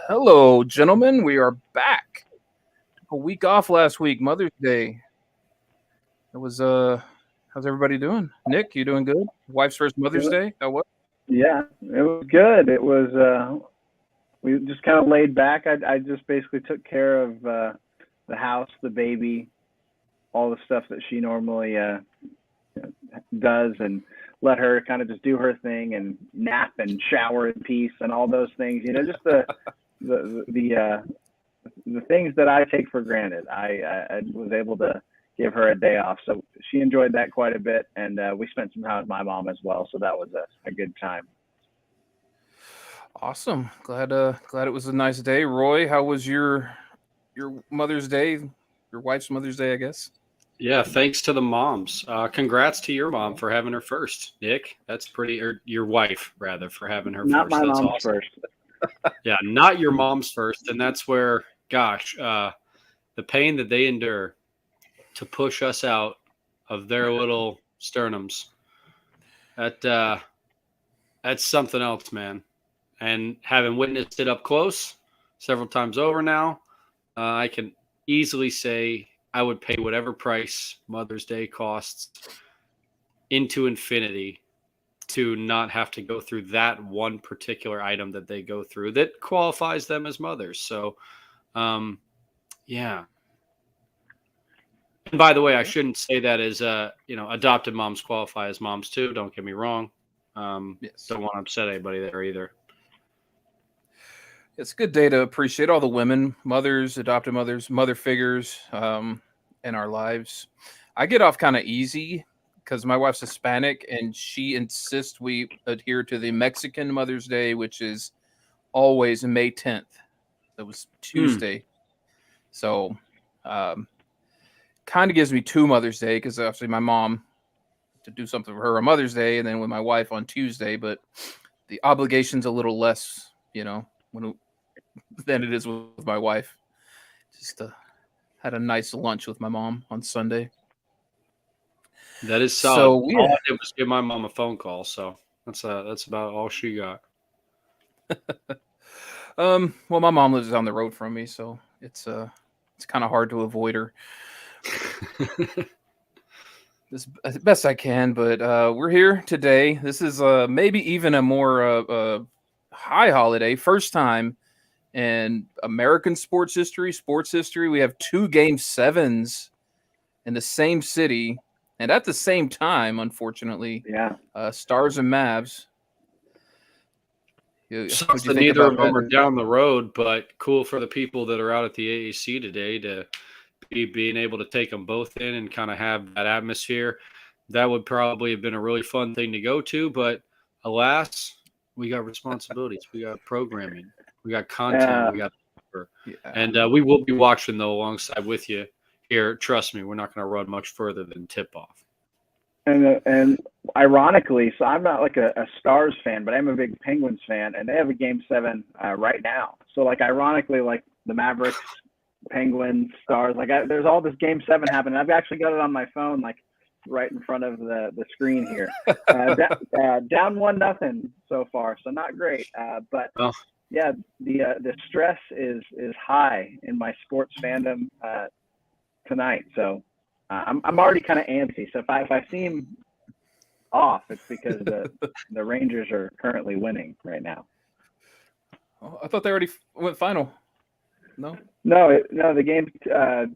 Hello, gentlemen. We are back. A week off last week, Mother's Day. It was how's everybody doing? Nick, you doing good? Wife's first Mother's It, Day? How what? yeah, it was good. It was we just kind of laid back. I just basically took care of the house, the baby, all the stuff that she normally does, and let her kind of just do her thing and nap and shower in peace and all those things. Just the things that I take for granted. I was able to give her a day off, so she enjoyed that quite a bit, and we spent some time with my mom as well. So that was a good time. Awesome. Glad it was a nice day. Roy, how was your Mother's Day? Your wife's Mother's Day, I guess. Yeah, thanks to the moms. Congrats to your mom for having her first, Nick. That's pretty, or your wife rather, for having her Not first. my That's mom's awesome. first. Yeah, not your mom's first, and that's where, gosh, the pain that they endure to push us out of their little sternums. That that's something else, man. And having witnessed it up close several times over now, I can easily say I would pay whatever price Mother's Day costs into infinity to not have to go through that one particular item that they go through that qualifies them as mothers. So, yeah. And by the way, I shouldn't say that as adopted moms qualify as moms too. Don't get me wrong. Yes. Don't want to upset anybody there either. It's a good day to appreciate all the women, mothers, adopted mothers, mother figures in our lives. I get off kind of easy because my wife's Hispanic and she insists we adhere to the Mexican Mother's Day, which is always May 10th. That was Tuesday. So kind of gives me two Mother's Day because obviously my mom to do something for her on Mother's Day and then with my wife on Tuesday, but the obligation's a little less, when than it is with my wife. Just had a nice lunch with my mom on Sunday. That is solid. So All yeah, I did was give my mom a phone call, so that's about all she got. well, my mom lives down the road from me, so it's kind of hard to avoid her as best I can. But we're here today. This is maybe even a more high holiday, first time in American sports history. We have two game sevens in the same city and at the same time, unfortunately. Yeah. Stars and Mavs. Sucks What'd you that think neither about of them that? are down the road, but cool for the people that are out at the AAC today to be being able to take them both in and kind of have that atmosphere. That would probably have been a really fun thing to go to, but alas, we got responsibilities, we got programming, we got content, we got, Yeah. and we will be watching though alongside with you here. Trust me, we're not going to run much further than tip off. And ironically, so I'm not like a Stars fan, but I'm a big Penguins fan, and they have a Game 7 right now. So like ironically, like the Mavericks, Penguins, Stars, there's all this Game 7 happening. I've actually got it on my phone, like right in front of the screen here. Down 1-0 so far, so not great. But yeah, the stress is high in my sports fandom tonight. So I'm already kind of antsy. So if I seem off, it's because the Rangers are currently winning right now. Oh, I thought they already went final. No. No, the game.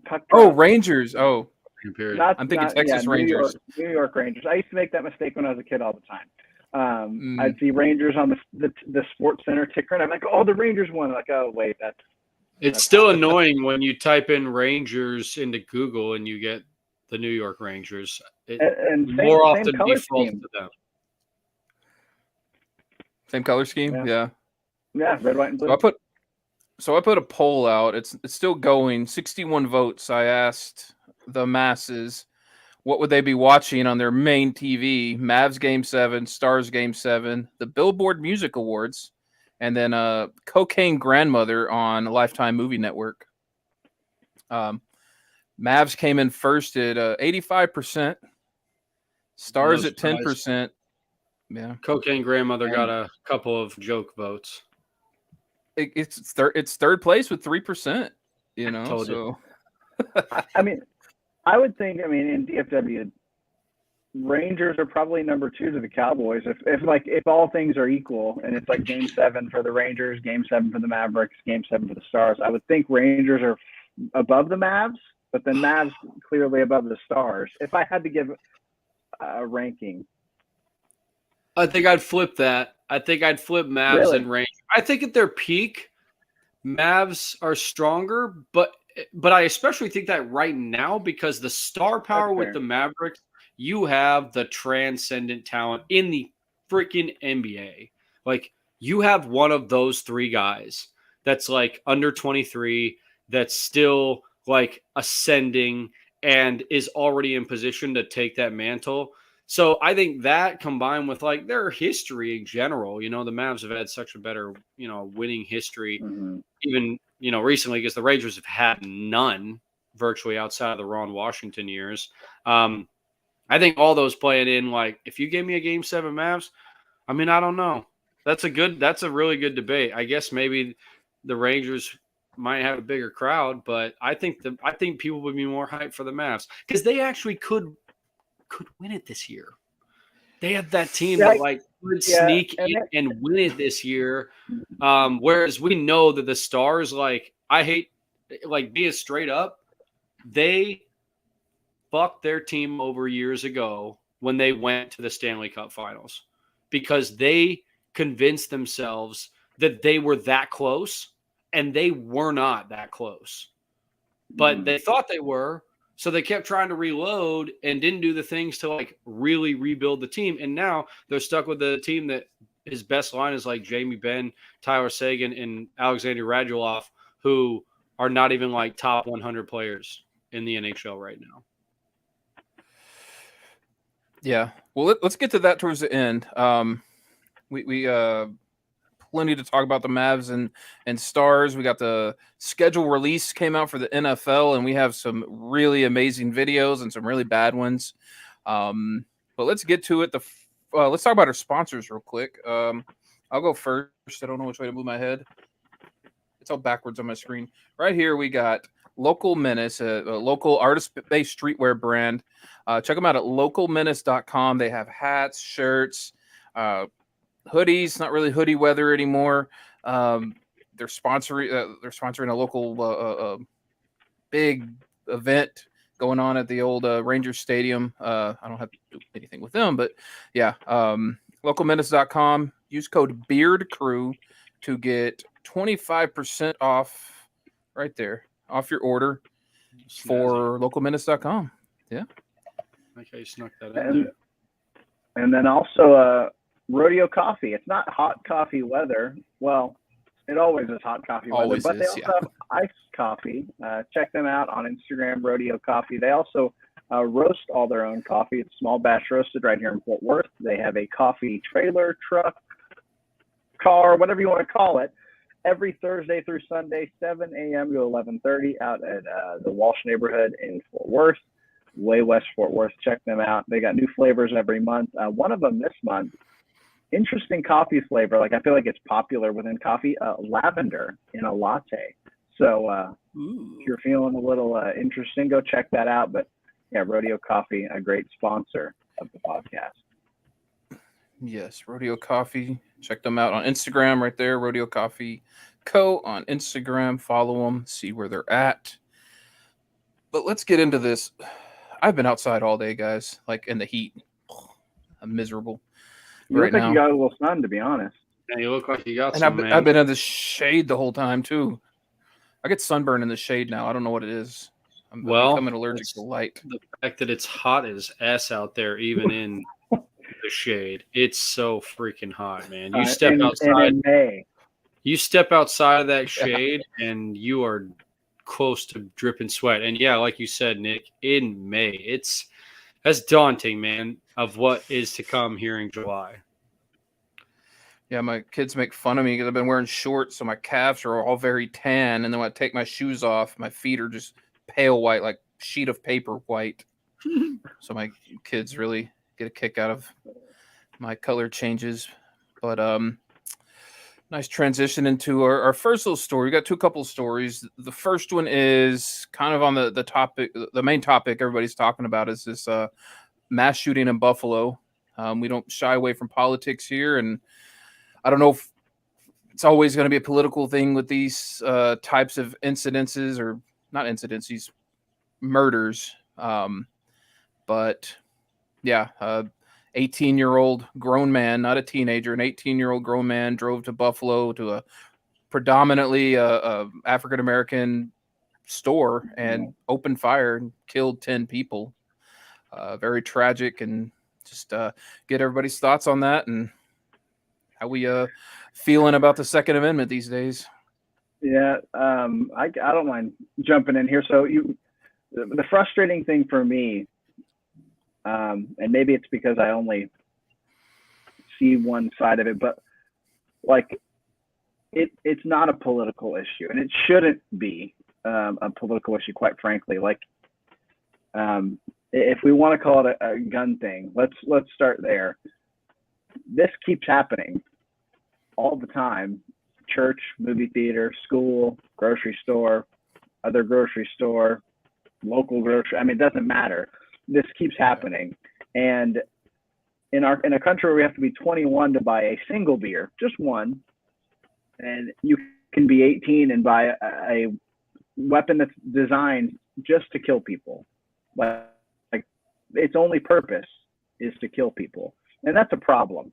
Puck Oh, drop. Rangers. Oh, I'm thinking Texas Rangers. New York Rangers. I used to make that mistake when I was a kid all the time. I'd see Rangers on the Sports Center ticker, and I'm like, "Oh, the Rangers won!" Like, oh wait, It's still annoying when you type in Rangers into Google and you get the New York Rangers. And more often color defaults scheme. to them. Same color scheme. Yeah. Red, white, and blue. So I put a poll out. It's still going. 61 votes. I asked the masses what would they be watching on their main TV? Mavs Game 7, Stars Game 7, the Billboard Music Awards, and then Cocaine Grandmother on Lifetime Movie Network. Mavs came in first at 85%. Stars at 10%. Yeah. Cocaine Grandmother got a couple of joke votes. it's third place with 3%. You know, Told you. so I mean, I would think. I mean, in DFW, Rangers are probably number 2 to the Cowboys. If all things are equal, and it's like Game 7 for the Rangers, Game 7 for the Mavericks, Game 7 for the Stars, I would think Rangers are above the Mavs, but then Mavs clearly above the Stars. If I had to give a ranking, I think I'd flip that. I think I'd flip Mavs Really? and Rangers. I think at their peak, Mavs are stronger, but I especially think that right now because the star power That's with fair. the Mavericks, you have the transcendent talent in the freaking NBA. Like you have one of those 3 guys that's like under 23, that's still like ascending and is already in position to take that mantle. So I think that combined with like their history in general, the Mavs have had such a better, winning history, Mm-hmm. even, recently because the Rangers have had none virtually outside of the Ron Washington years. I think all those playing in, like, if you gave me a Game 7 Mavs, I mean, I don't know. That's a really good debate. I guess maybe the Rangers might have a bigger crowd, but I think people would be more hyped for the Mavs because they actually could win it this year. They have that team that like would sneak in and win it this year. Whereas we know that the Stars, like, I hate like being straight up, they fucked their team over years ago when they went to the Stanley Cup Finals because they convinced themselves that they were that close and they were not that close. But they thought they were, so they kept trying to reload and didn't do the things to like really rebuild the team. And now they're stuck with the team that his best line is like Jamie Benn, Tyler Seguin, and Alexander Radulov, who are not even like top 100 players in the NHL right now. yeah. Well, let's get to that towards the end. We plenty to talk about the Mavs and Stars. We got the schedule release came out for the NFL, and we have some really amazing videos and some really bad ones. But let's get to it. Let's talk about our sponsors real quick. I'll go first. I don't know which way to move my head. It's all backwards on my screen. Right here, we got Local Menace, a local artist-based streetwear brand. Check them out at localmenace.com. They have hats, shirts, hoodies. Not really hoodie weather anymore. They're sponsoring a local big event going on at the old Rangers Stadium. I don't have to do anything with them, but yeah. Localmenace.com. Use code BEARDCREW to get 25% off right there off your order for localmenace.com. Yeah. Okay, you snuck that in. And then also Rodeo Coffee. It's not hot coffee weather. Well, it always is hot coffee weather, Always but they is, also yeah. have iced coffee. Check them out on Instagram, Rodeo Coffee. They also roast all their own coffee. It's small batch roasted right here in Fort Worth. They have a coffee trailer, truck, car, whatever you want to call it, every Thursday through Sunday, 7 a.m. to 11:30 out at the Walsh neighborhood in Fort Worth, way west Fort Worth. Check them out. They got new flavors every month. One of them this month, interesting coffee flavor. Like I feel like it's popular within coffee, lavender in a latte. So if you're feeling a little interesting, go check that out. But yeah, Rodeo Coffee, a great sponsor of the podcast. Yes, Rodeo Coffee. Check them out on Instagram right there. Rodeo Coffee Co. on Instagram. Follow them, see where they're at. But let's get into this. I've been outside all day, guys, like in the heat. I'm miserable You right look like now. you got a little sun, to be honest. Yeah, you look like you got And some, man. I've been in the shade the whole time, too. I get sunburn in the shade now. I don't know what it is. I'm becoming allergic to light. The fact that it's hot as S out there, even in the shade. It's so freaking hot, man. You step outside. And in May. You step outside of that shade, and you are close to dripping sweat. And yeah, like you said, Nick, in May, that's daunting, man, of what is to come here in July. Yeah, my kids make fun of me because I've been wearing shorts, so my calves are all very tan. And then when I take my shoes off, my feet are just pale white, like sheet of paper white. So my kids really get a kick out of my color changes. But Nice transition into our first little story. We got a couple of stories. The first one is kind of on the topic, the main topic everybody's talking about is this mass shooting in Buffalo. We don't shy away from politics here, and I don't know if it's always going to be a political thing with these types of incidences, or not incidents, these murders. But yeah, 18-year-old grown man, not a teenager, an 18-year-old grown man drove to Buffalo to a predominantly African American store and opened fire and killed 10 people. Very tragic, and just get everybody's thoughts on that and how we feeling about the Second Amendment these days. Yeah, I don't mind jumping in here. So the frustrating thing for me, and maybe it's because I only see one side of it, but like it's not a political issue, and it shouldn't be a political issue, quite frankly. Like, if we want to call it a gun thing, let's start there. This keeps happening all the time. Church, movie theater, school, grocery store, other grocery store, local grocery. I mean, it doesn't matter. This keeps happening. And in a country where we have to be 21 to buy a single beer, just one, and you can be 18 and buy a weapon that's designed just to kill people. Like its only purpose is to kill people. And that's a problem.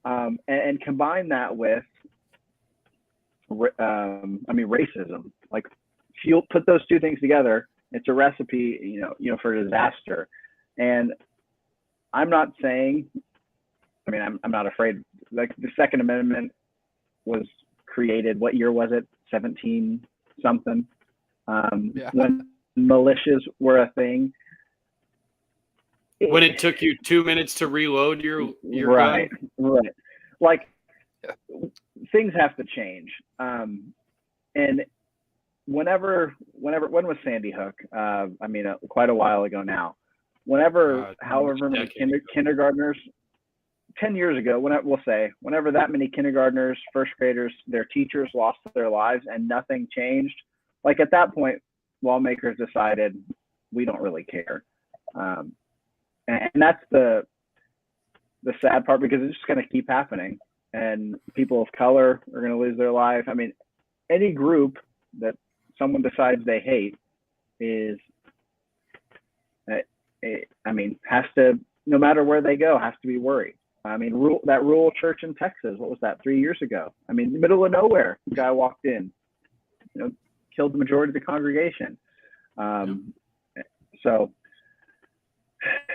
And combine that with racism. Like, if you put those two things together, it's a recipe, for disaster. And I'm not saying, I'm not afraid. Like, the Second Amendment was created, what year was it? 17 something. When militias were a thing. When it took you 2 minutes to reload your right, gun? Right. Like, things have to change. And when was Sandy Hook? Quite a while ago now. However many kindergartners, 10 years ago, whenever that many kindergartners, first graders, their teachers lost their lives and nothing changed, like, at that point, lawmakers decided we don't really care. And that's the sad part, because it's just going to keep happening, and people of color are going to lose their life. I mean, any group that someone decides they hate has to, no matter where they go, has to be worried. That rural church in Texas, what was that, 3 years ago? In the middle of nowhere, the guy walked in, killed the majority of the congregation. So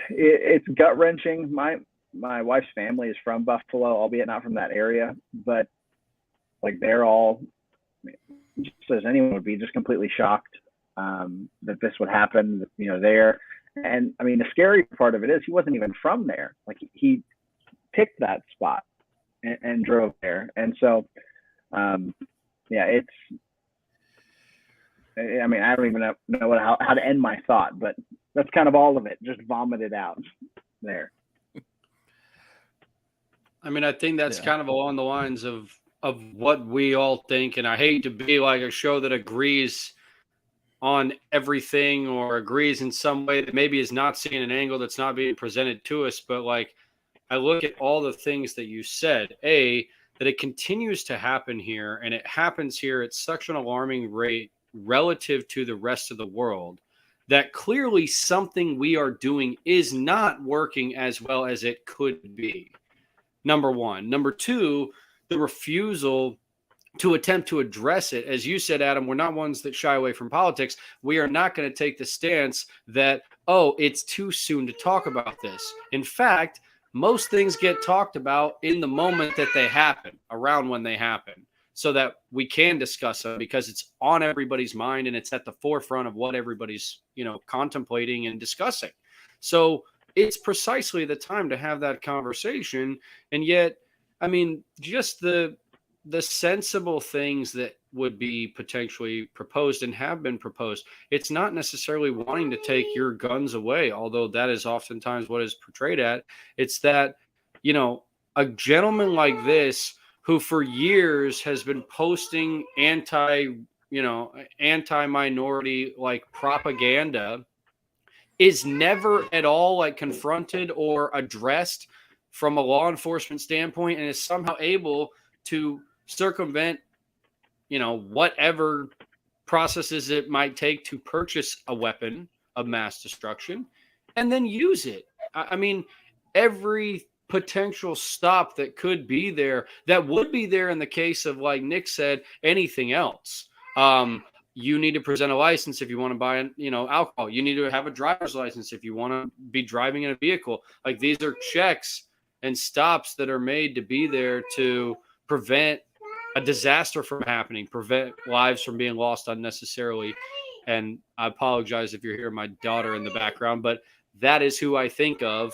it's gut wrenching. My wife's family is from Buffalo, albeit not from that area, but like, they're all, just as anyone would be, just completely shocked that this would happen, there. And the scary part of it is he wasn't even from there. Like, he picked that spot and drove there. And so, it's, I don't even know how to end my thought, but that's kind of all of it. Just vomit it out there. I think that's kind of along the lines of what we all think. And I hate to be like a show that agrees on everything or agrees in some way that maybe is not seeing an angle that's not being presented to us. But like, I look at all the things that you said, that it continues to happen here, and it happens here at such an alarming rate relative to the rest of the world, that clearly something we are doing is not working as well as it could be. Number one. Number two, the refusal to attempt to address it. As you said, Adam, we're not ones that shy away from politics. We are not going to take the stance that, it's too soon to talk about this. In fact, most things get talked about in the moment that they happen, around when they happen, so that we can discuss them, because it's on everybody's mind and it's at the forefront of what everybody's, contemplating and discussing. So it's precisely the time to have that conversation. And yet, just the sensible things that would be potentially proposed and have been proposed, it's not necessarily wanting to take your guns away, although that is oftentimes what is portrayed at. It's that, a gentleman like this who for years has been posting anti-minority like propaganda, is never at all like confronted or addressed from a law enforcement standpoint, and is somehow able to circumvent, whatever processes it might take to purchase a weapon of mass destruction and then use it. I mean, every potential stop that could be there, that would be there in the case of, like Nick said, anything else. You need to present a license if you want to buy, alcohol. You need to have a driver's license if you want to be driving in a vehicle. Like, these are checks and stops that are made to be there to prevent a disaster from happening, prevent lives from being lost unnecessarily. And I apologize if you're hearing my daughter in the background, but that is who I think of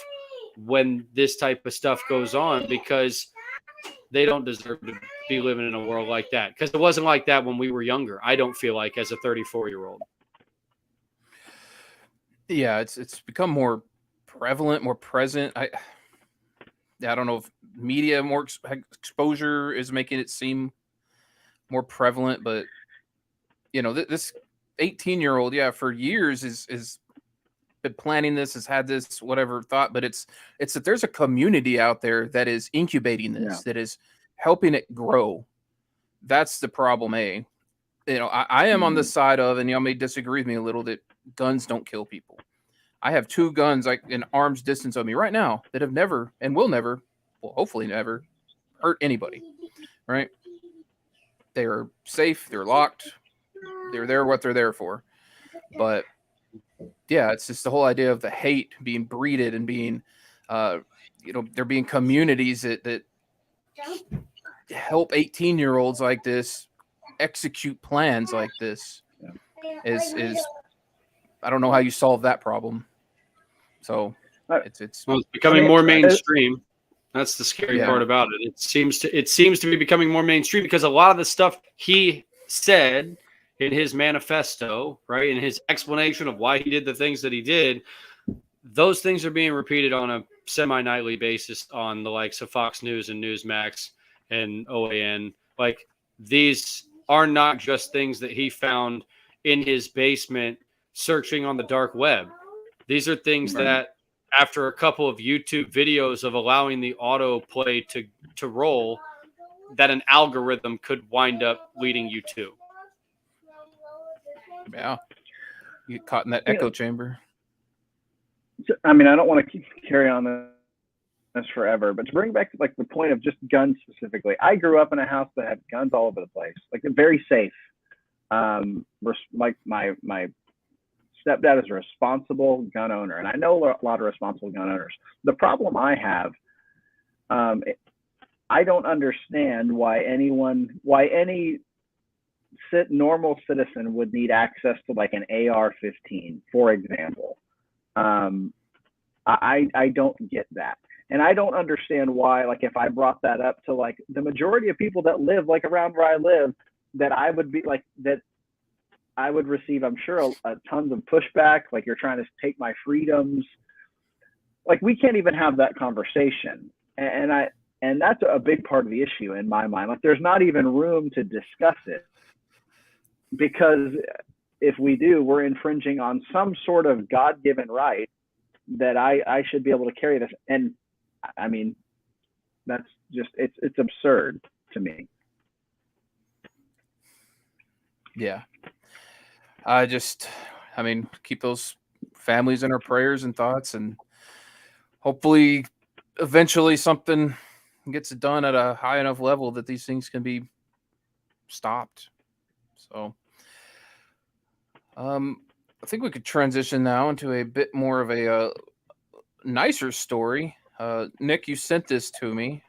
when this type of stuff goes on, because they don't deserve to be living in a world like that, because it wasn't like that when we were younger. I don't feel like, as a 34-year-old. Yeah, it's become more prevalent, more present. I don't know if media more exposure is making it seem more prevalent, but this 18-year-old, for years is been planning this, has had this whatever thought, but it's that there's a community out there that is incubating this, that is helping it grow. That's the problem. I am on the side of, and y'all may disagree with me a little, that guns don't kill people. I have 2 guns like in arm's distance of me right now that have never and will never, well, hopefully never, hurt anybody. Right? They are safe. They're locked. They're there what they're there for. But yeah, it's just the whole idea of the hate being breeded and being, there being communities that help 18-year-olds like this execute plans like this. Is I don't know how you solve that problem. So it's becoming more mainstream. That's the scary part about it. It seems to be becoming more mainstream, because a lot of the stuff he said in his manifesto, right, in his explanation of why he did the things that he did, those things are being repeated on a semi-nightly basis on the likes of Fox News and Newsmax and OAN. Like, these are not just things that he found in his basement searching on the dark web. These are things that, after a couple of YouTube videos of allowing the autoplay to roll, that an algorithm could wind up leading you to. Yeah. You get caught in that echo chamber. I mean, I don't want to carry on this forever, but to bring back like the point of just guns specifically, I grew up in a house that had guns all over the place, like very safe. Like my stepdad is a responsible gun owner, and I know a lot of responsible gun owners. The problem I have, I don't understand why any normal citizen would need access to like an AR-15, for example. I don't get that. And I don't understand why, like, if I brought that up to like the majority of people that live like around where I live, that I would be like, that I would receive, I'm sure, a tons of pushback. Like, you're trying to take my freedoms. Like, we can't even have that conversation. And that's a big part of the issue in my mind. Like, there's not even room to discuss it, because if we do, we're infringing on some sort of God-given right that I should be able to carry this. And I mean, that's just, it's absurd to me. Yeah. Keep those families in our prayers and thoughts, and hopefully eventually something gets done at a high enough level that these things can be stopped. So I think we could transition now into a bit more of a nicer story. Nick, you sent this to me.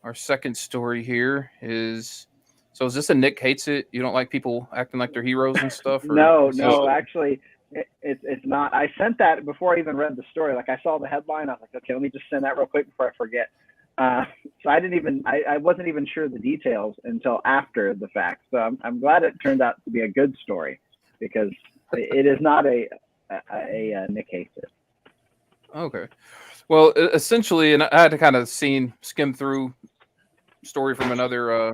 Our second story here is, so is this a Nick hates it? You don't like people acting like they're heroes and stuff? Or? No, actually, it's not. I sent that before I even read the story. Like, I saw the headline. I was like, okay, let me just send that real quick before I forget. So I wasn't even sure the details until after the fact. So I'm glad it turned out to be a good story, because it is not a Nick hates it. Okay. Well, essentially, and I had to kind of skim through story from another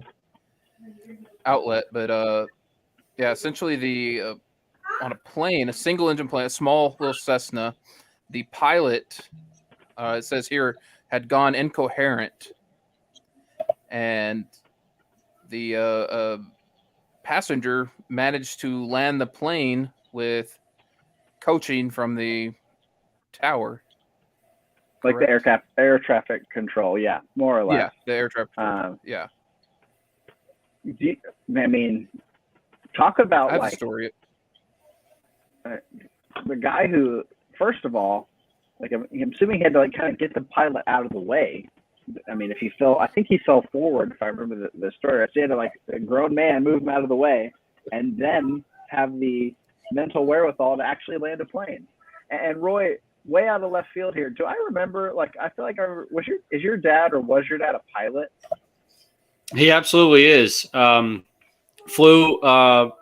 outlet, but yeah, essentially on a plane, a single engine plane, a small little Cessna, the pilot, it says here, had gone incoherent, and the passenger managed to land the plane with coaching from the tower. Like the Correct? air traffic control, yeah, more or less. Yeah, the air traffic control. Um, Yeah, I mean, talk I about have the like story. the guy who, first of all, like I'm assuming he had to like kind of get the pilot out of the way. I mean, if he fell, I think he fell forward. If I remember the story, I had to like a grown man move him out of the way, and then have the mental wherewithal to actually land a plane. And Roy, way out of left field here. Do I remember? Like, I feel like is your dad or was your dad a pilot? He absolutely is. Flew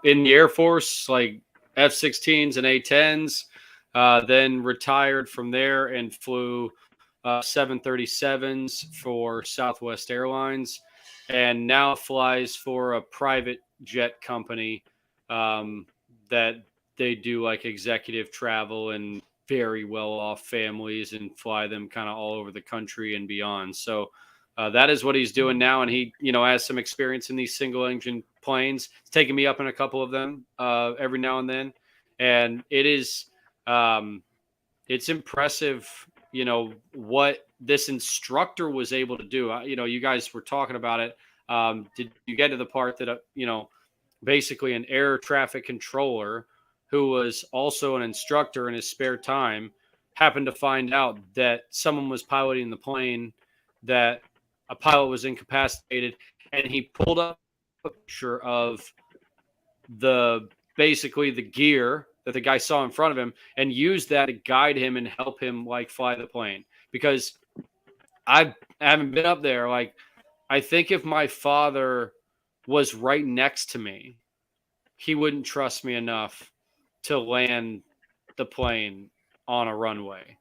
in the Air Force, like F-16s and A-10s, then retired from there and flew 737s for Southwest Airlines, and now flies for a private jet company that they do like executive travel and very well off families and fly them kind of all over the country and beyond. So that is what he's doing now, and he, has some experience in these single engine planes. It's taking me up in a couple of them every now and then, and it's impressive, what this instructor was able to do. You guys were talking about it. Did you get to the part that basically an air traffic controller who was also an instructor in his spare time happened to find out that someone was piloting the plane, that a pilot was incapacitated, and he pulled up a picture of basically the gear that the guy saw in front of him and used that to guide him and help him like fly the plane. Because I haven't been up there. Like, I think if my father was right next to me, he wouldn't trust me enough to land the plane on a runway.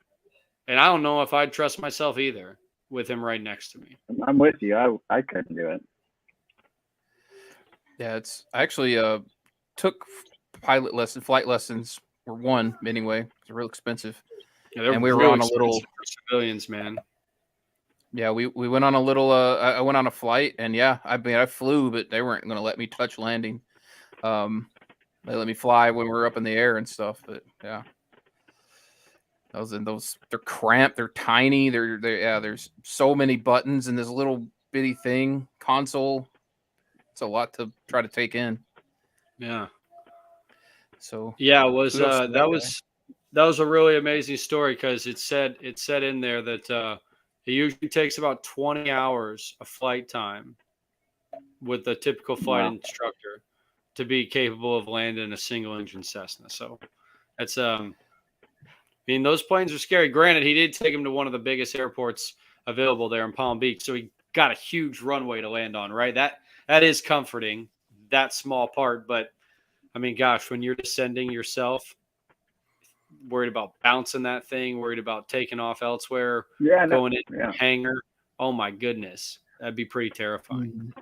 And I don't know if I'd trust myself either with him right next to me. I'm with you. I couldn't do it. Yeah, I actually took flight lessons, or one anyway. They're real expensive. Yeah, they're And we were real on a little for civilians, man. Yeah, we went on a little. I went on a flight, and yeah, I mean, I flew, but they weren't going to let me touch landing. They let me fly when we were up in the air and stuff. But yeah, they're cramped, they're tiny, there's so many buttons in this little bitty thing console. It's a lot to try to take in. Yeah. So yeah, it was kudos to that was a really amazing story, because it said in there that it usually takes about 20 hours of flight time with a typical flight instructor to be capable of landing a single engine Cessna. So that's I mean, those planes are scary. Granted, he did take him to one of the biggest airports available there in Palm Beach, so he got a huge runway to land on, right? That is comforting, that small part. But I mean, gosh, when you're descending yourself, worried about bouncing that thing, worried about taking off elsewhere, going in the hangar, oh my goodness, that'd be pretty terrifying. Mm-hmm.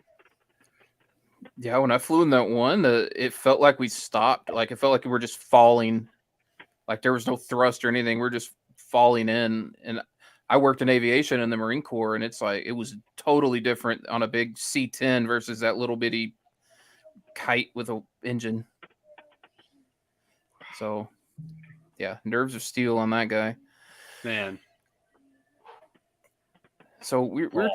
Yeah, when I flew in that one, it felt like we stopped. Like, it felt like we were just falling. Like, there was no thrust or anything. We're just falling in. And I worked in aviation in the Marine Corps, and it's like it was totally different on a big C-10 versus that little bitty kite with a engine. So, yeah, nerves of steel on that guy. Man. So we're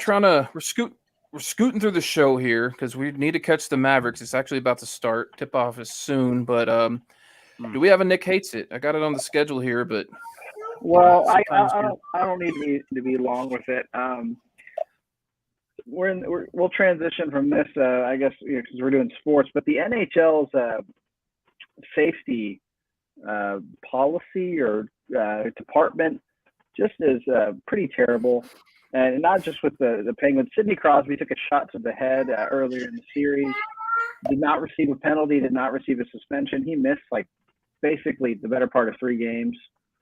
scooting through the show here because we need to catch the Mavericks. It's actually about to start. Tip off is soon, but do we have a Nick Hates It? I got it on the schedule here, but well, I don't need to be long with it. We'll transition from this, I guess, because we're doing sports, but the NHL's safety policy or department just is pretty terrible. And not just with the Penguins. Sidney Crosby took a shot to the head earlier in the series. Did not receive a penalty. Did not receive a suspension. He missed like basically the better part of 3 games.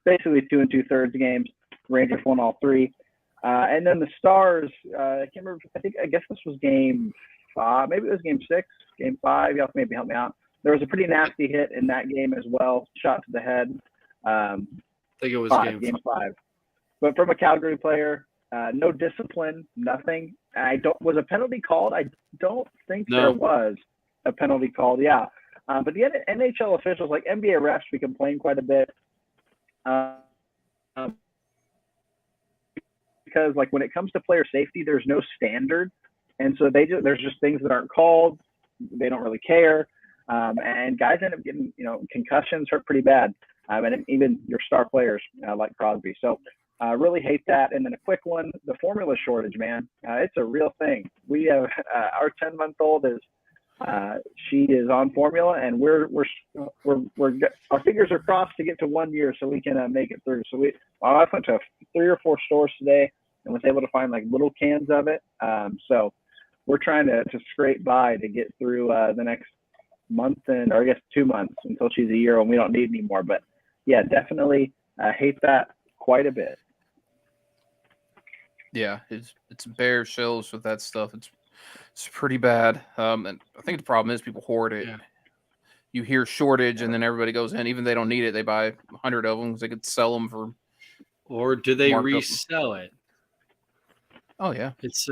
Basically 2 2/3 games. Rangers won all 3. And then the Stars, I can't remember. I guess this was game 5. Maybe it was game 6, game 5. Y'all maybe help me out. There was a pretty nasty hit in that game as well, shot to the head. I think it was game 5. But from a Calgary player, no discipline, nothing. Was a penalty called? I don't think there was a penalty called. Yeah. But the NHL officials, like NBA refs, we complain quite a bit. Because like when it comes to player safety, there's no standard, and so there's just things that aren't called. They don't really care, and guys end up getting concussions, hurt pretty bad, and even your star players like Crosby. So really hate that. And then a quick one: the formula shortage, man. It's a real thing. We have our 10-month-old is. She is on formula, and our fingers are crossed to get to 1 year so we can make it through. So my wife went to 3 or 4 stores today and was able to find like little cans of it. So we're trying to scrape by to get through the next month or I guess 2 months until she's a year and we don't need any more. But yeah, definitely hate that quite a bit. Yeah, it's bare shelves with that stuff. It's pretty bad. And I think the problem is people hoard it. Yeah. You hear shortage, and then everybody goes in. Even if they don't need it, they buy 100 of them because they could sell them for. Or do they resell it? Oh yeah, it's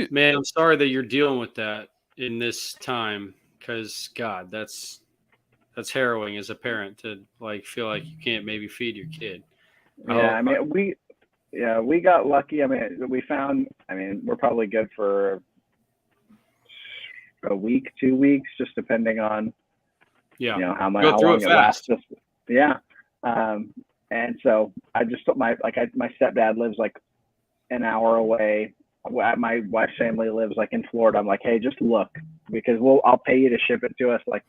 man. I'm sorry that you're dealing with that in this time, because God, that's harrowing as a parent to like feel like you can't maybe feed your kid. Yeah, we got lucky. I mean, we're probably good for a week, 2 weeks, just depending on how long it lasts. Yeah. And so I just told my stepdad lives like an hour away. My wife's family lives like in Florida. I'm like, hey, just look, because I'll pay you to ship it to us, like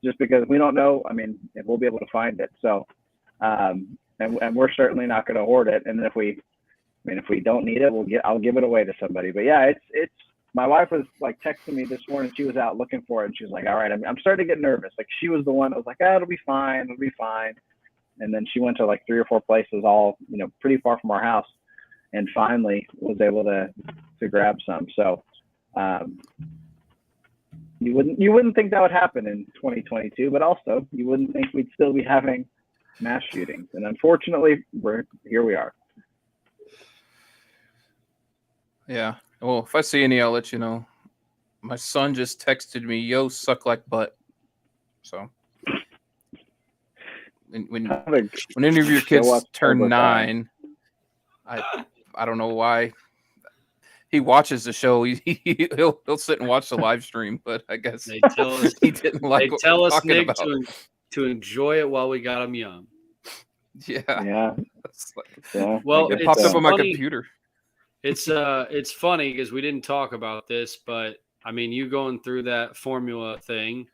just because we don't know. I mean, if we'll be able to find it. So and we're certainly not going to hoard it. And then if we don't need it, I'll give it away to somebody. But yeah, it's my wife was like texting me this morning. She was out looking for it, and she was like, all right, I'm starting to get nervous. Like she was the one that was like, it'll be fine. And then she went to like 3 or 4 places, all pretty far from our house, and finally was able to grab some. So you wouldn't think that would happen in 2022, but also you wouldn't think we'd still be having mass shootings. And unfortunately, here we are. Yeah. Well, if I see any, I'll let you know. My son just texted me, "Yo, suck like butt." So when any of your kids turn 9, I don't know why. He watches the show. He'll sit and watch the live stream, but I guess they tell us he didn't like. They tell us, Nick, to enjoy it while we got him young. Yeah. Yeah. Well, it popped up on my computer. It's funny because we didn't talk about this, but I mean, you going through that formula thing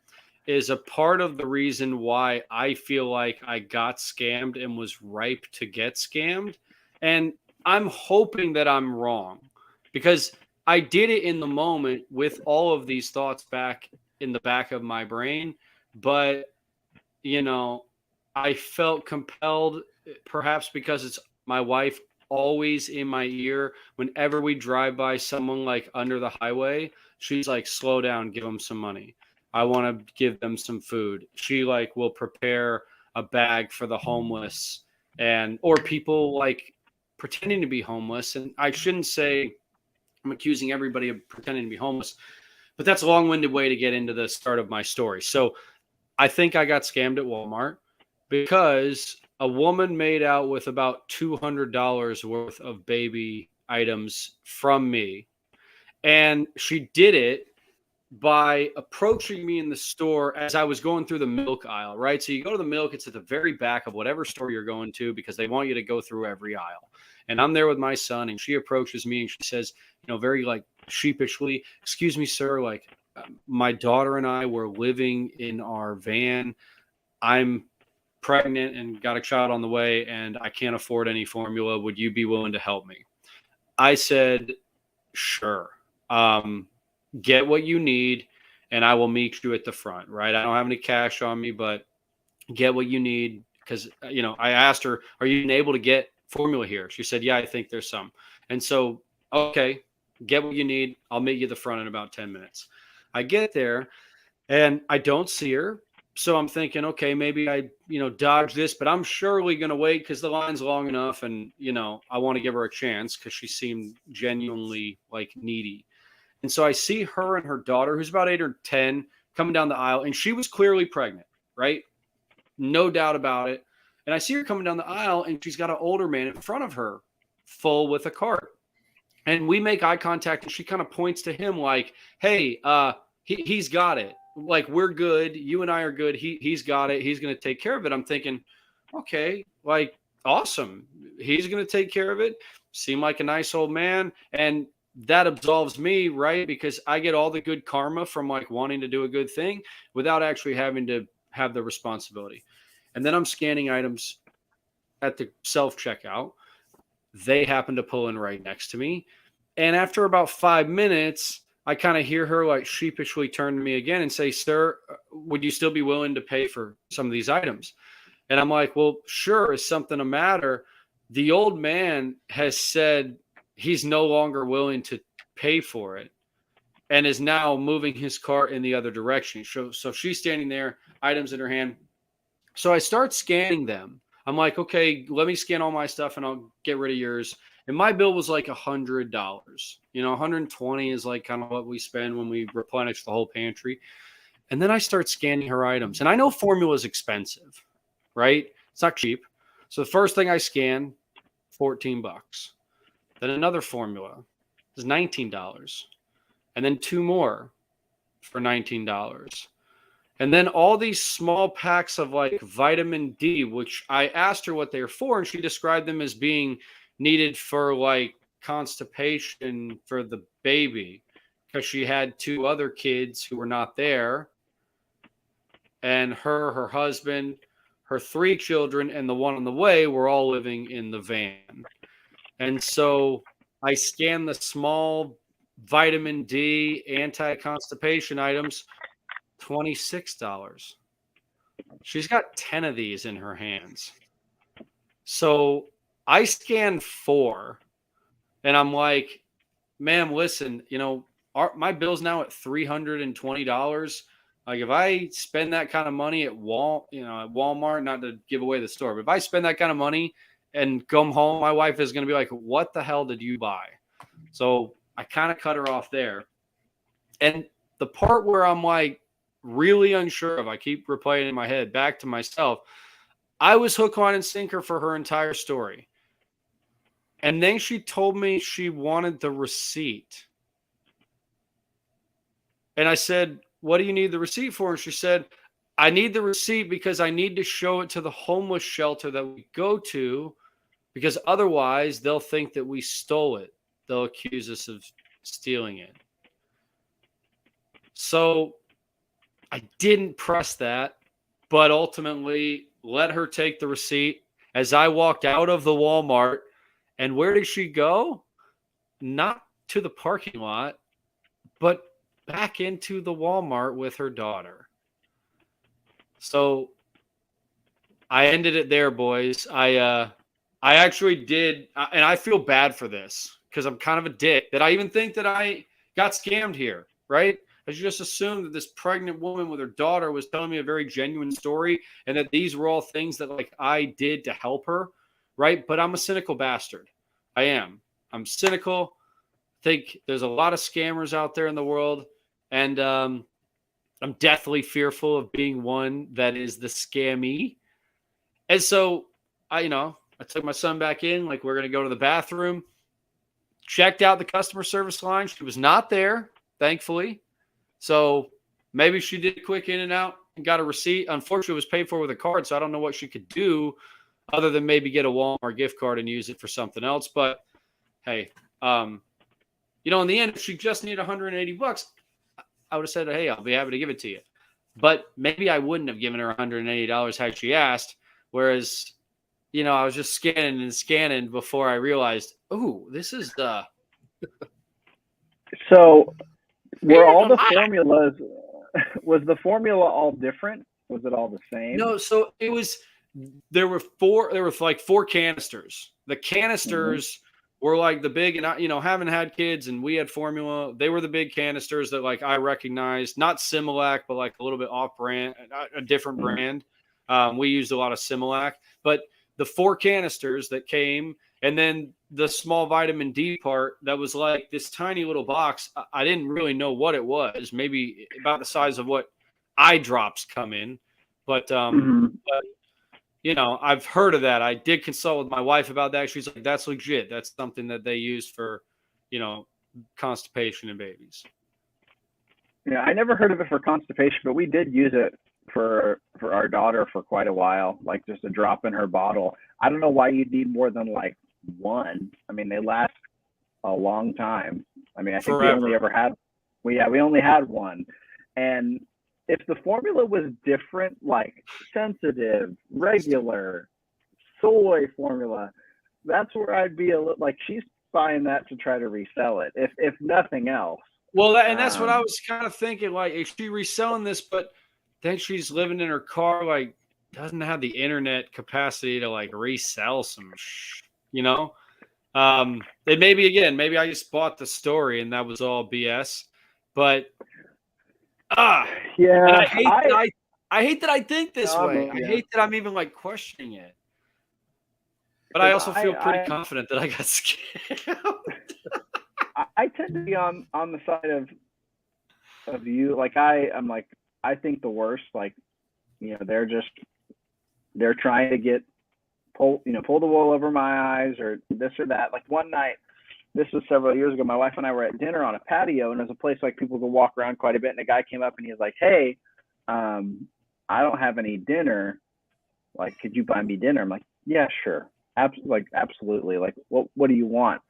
is a part of the reason why I feel like I got scammed and was ripe to get scammed. And I'm hoping that I'm wrong, because I did it in the moment with all of these thoughts back in the back of my brain. But, I felt compelled, perhaps because it's my wife always in my ear. Whenever we drive by someone like under the highway, she's like, slow down, give them some money. I want to give them some food. She like will prepare a bag for the homeless or people like pretending to be homeless. And I shouldn't say I'm accusing everybody of pretending to be homeless, but that's a long-winded way to get into the start of my story. So I think I got scammed at Walmart because a woman made out with about $200 worth of baby items from me. And she did it by approaching me in the store as I was going through the milk aisle, right? So you go to the milk, it's at the very back of whatever store you're going to because they want you to go through every aisle. And I'm there with my son, and she approaches me and she says, very like sheepishly, "Excuse me, sir, like my daughter and I were living in our van. I'm pregnant and got a child on the way, and I can't afford any formula. Would you be willing to help me?" I said, "Sure. Get what you need, and I will meet you at the front," right? I don't have any cash on me, but get what you need. Because, I asked her, "Are you able to get formula here?" She said, "Yeah, I think there's some." And so, okay, get what you need. I'll meet you at the front in about 10 minutes. I get there and I don't see her. So I'm thinking, okay, maybe I, dodge this, but I'm surely going to wait because the line's long enough. And, I want to give her a chance because she seemed genuinely like needy. And so I see her and her daughter, who's about 8 or 10, coming down the aisle. And she was clearly pregnant, right? No doubt about it. And I see her coming down the aisle and she's got an older man in front of her, full with a cart. And we make eye contact and she kind of points to him like, hey, he's got it. Like, we're good. You and I are good. He's got it. He's going to take care of it. I'm thinking, okay, like, awesome. He's going to take care of it. Seemed like a nice old man. And that absolves me, right? Because I get all the good karma from like wanting to do a good thing without actually having to have the responsibility. And then I'm scanning items at the self-checkout. They happen to pull in right next to me. And after about 5 minutes, I kind of hear her like sheepishly turn to me again and say, sir, would you still be willing to pay for some of these items? And I'm like, well, sure. Is something the matter? The old man has said he's no longer willing to pay for it and is now moving his cart in the other direction. So she's standing there, items in her hand. So I start scanning them. I'm like, okay, let me scan all my stuff and I'll get rid of yours. And my bill was like $100. 120 is like kind of what we spend when we replenish the whole pantry. And then I start scanning her items. And I know formula is expensive, right? It's not cheap. So the first thing I scan, $14. Then another formula is $19. And then 2 more for $19. And then all these small packs of like vitamin D, which I asked her what they're for, and she described them as being needed for like constipation for the baby because she had 2 other kids who were not there. And her husband, her 3 children, and the one on the way were all living in the van. And so I scanned the small vitamin D anti-constipation items, $26. She's got 10 of these in her hands. So I scanned 4 and I'm like, ma'am, listen, my bill's now at $320. Like if I spend that kind of money at Walmart, not to give away the store, but if I spend that kind of money and come home, my wife is going to be like, what the hell did you buy? So I kind of cut her off there. And the part where I'm like really unsure of, I keep replaying in my head back to myself. I was hook, line, and sinker for her entire story. And then she told me she wanted the receipt. And I said, what do you need the receipt for? And she said, I need the receipt because I need to show it to the homeless shelter that we go to because otherwise they'll think that we stole it. They'll accuse us of stealing it. So I didn't press that, but ultimately let her take the receipt as I walked out of the Walmart. And where did she go? Not to the parking lot, but back into the Walmart with her daughter. So I ended it there, boys. I actually did, and I feel bad for this because I'm kind of a dick that I even think that I got scammed here, right? I just assumed that this pregnant woman with her daughter was telling me a very genuine story and that these were all things that like I did to help her, right? But I'm a cynical bastard. I am. I'm cynical. I think there's a lot of scammers out there in the world, and I'm deathly fearful of being one that is the scammy. And so I took my son back in, like we're going to go to the bathroom, checked out the customer service line. She was not there, thankfully. So maybe she did a quick in and out and got a receipt. Unfortunately, it was paid for with a card, so I don't know what she could do other than maybe get a Walmart gift card and use it for something else. But hey, in the end, if she just needed $180, I would have said, hey, I'll be happy to give it to you. But maybe I wouldn't have given her $180 had she asked. Whereas, I was just scanning and scanning before I realized, oh, this is the. So were all the formulas, was the formula all different? Was it all the same? No, so it was, there were like 4 canisters. The canisters were like the big, and haven't had kids, and we had formula. They were the big canisters that like I recognized, not Similac, but like a little bit off brand, a different brand. We used a lot of Similac, but the 4 canisters that came, and then the small vitamin D part that was like this tiny little box. I didn't really know what it was, maybe about the size of what eye drops come in, but I've heard of that. I did consult with my wife about that. She's like, that's legit. That's something that they use for, constipation in babies. Yeah, I never heard of it for constipation, but we did use it for our daughter for quite a while, like just a drop in her bottle. I don't know why you'd need more than like one. I mean, they last a long time. I mean, I think Forever. we only had one. And if the formula was different, like sensitive, regular, soy formula, that's where I'd be a little like, she's buying that to try to resell it, if nothing else. Well, and that's what I was kind of thinking. Like, is she reselling this, but then she's living in her car, like, doesn't have the internet capacity to like resell some, And maybe I just bought the story and that was all BS. But yeah, and I hate that I think this way. Yeah. I hate that I'm even like questioning it. But I also feel pretty confident that I got scammed. I tend to be on the side of you. Like I'm like, I think the worst. Like, they're trying to pull the wool over my eyes or this or that. Like one night, this was several years ago, my wife and I were at dinner on a patio, and there's a place like people can walk around quite a bit. And a guy came up and he was like, "Hey, I don't have any dinner. Like, could you buy me dinner?" I'm like, "Yeah, sure, absolutely. Like, what do you want?"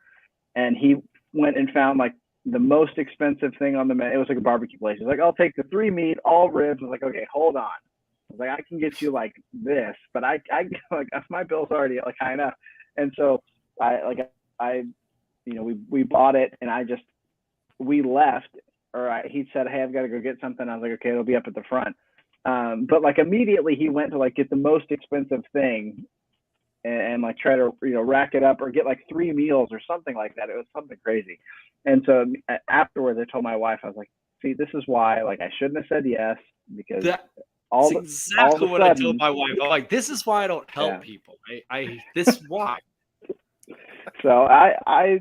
And he went and found like the most expensive thing on the menu. It was like a barbecue place. He's like, "I'll take the 3 meat, all ribs." I was like, "Okay, hold on." I was like, "I can get you like this, but I like my bill's already like high enough." And so we bought it, and we left. He said, "Hey, I've got to go get something." I was like, "Okay, it'll be up at the front." But like immediately he went to like get the most expensive thing and like try to rack it up or get like 3 meals or something like that. It was something crazy. And so afterwards, I told my wife, I was like, "See, this is why like I shouldn't have said yes, because That's exactly what I told my wife. I'm like, this is why I don't help people. This is why." So I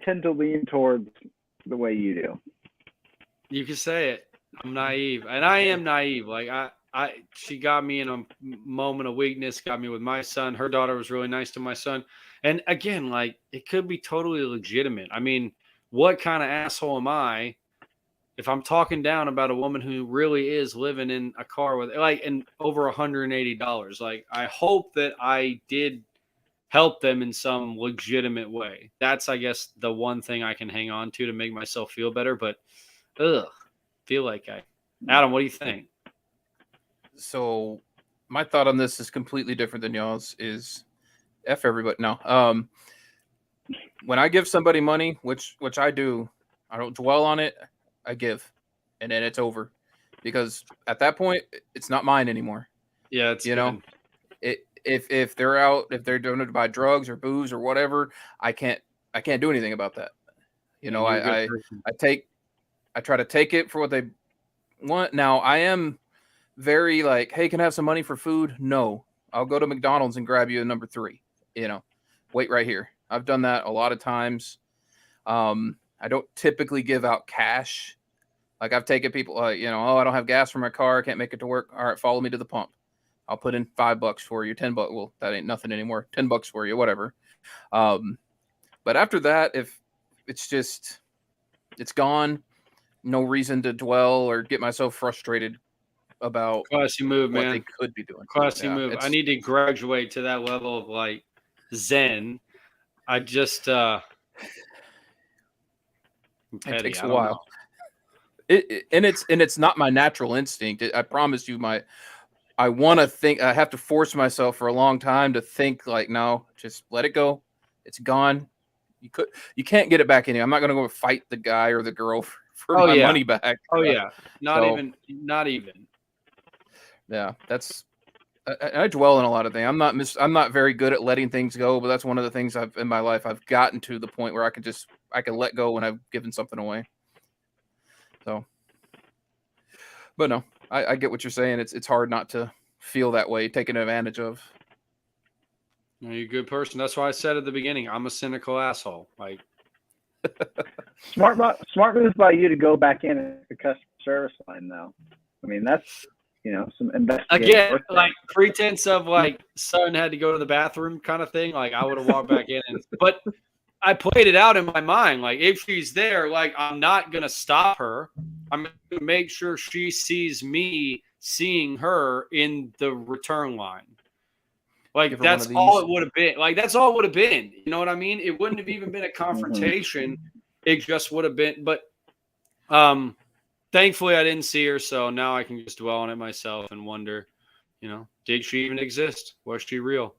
tend to lean towards the way you do. You can say it. I'm naive, and I am naive. Like she got me in a moment of weakness. Got me with my son. Her daughter was really nice to my son, and again, like it could be totally legitimate. I mean, what kind of asshole am I if I'm talking down about a woman who really is living in a car with and over $180? Like, I hope that I did help them in some legitimate way. That's, I guess, the one thing I can hang on to make myself feel better. But feel like Adam, what do you think? So my thought on this is completely different than y'all's. Is F everybody. No. When I give somebody money, which I do, I don't dwell on it. I give, and then it's over, because at that point it's not mine anymore. Yeah, it's if they're doing it to buy drugs or booze or whatever, I can't do anything about that. I try to take it for what they want. Now I am very like, "Hey, can I have some money for food?" No, I'll go to McDonald's and grab you a number 3. Wait right here. I've done that a lot of times. I don't typically give out cash. Like I've taken people, I don't have gas for my car. I can't make it to work. All right, follow me to the pump. I'll put in $5 for you, $10. Well, that ain't nothing anymore. $10 for you, whatever. But after that, if it's gone, no reason to dwell or get myself frustrated about classy move, what man. they could be doing. Classy move. I need to graduate to that level of like Zen. I just it takes a while. It's not my natural instinct. I promise you, I want to think. I have to force myself for a long time to think like, no, just let it go. It's gone. You can't get it back in. I'm not going to go fight the guy or the girl for my money back. Oh yeah, not even. Yeah, that's I dwell on a lot of things. I'm not very good at letting things go, but that's one of the things in my life I've gotten to the point where I can let go when I've given something away. So, but no, I get what you're saying. It's hard not to feel that way, taken advantage of. You're a good person. That's why I said at the beginning, I'm a cynical asshole. Like, Smart moves by you to go back in at the customer service line, though. I mean, that's some investigative again, work there. like pretense of like son had to go to the bathroom kind of thing. Like I would have walked back in, but I played it out in my mind. Like if she's there, like I'm not gonna stop her. I'm gonna make sure she sees me seeing her in the return line. Like that's all it would have been. Like that's all it would have been. You know what I mean? It wouldn't have even been a confrontation. It just would have been. But thankfully I didn't see her, so now I can just dwell on it myself and wonder, did she even exist? Was she real?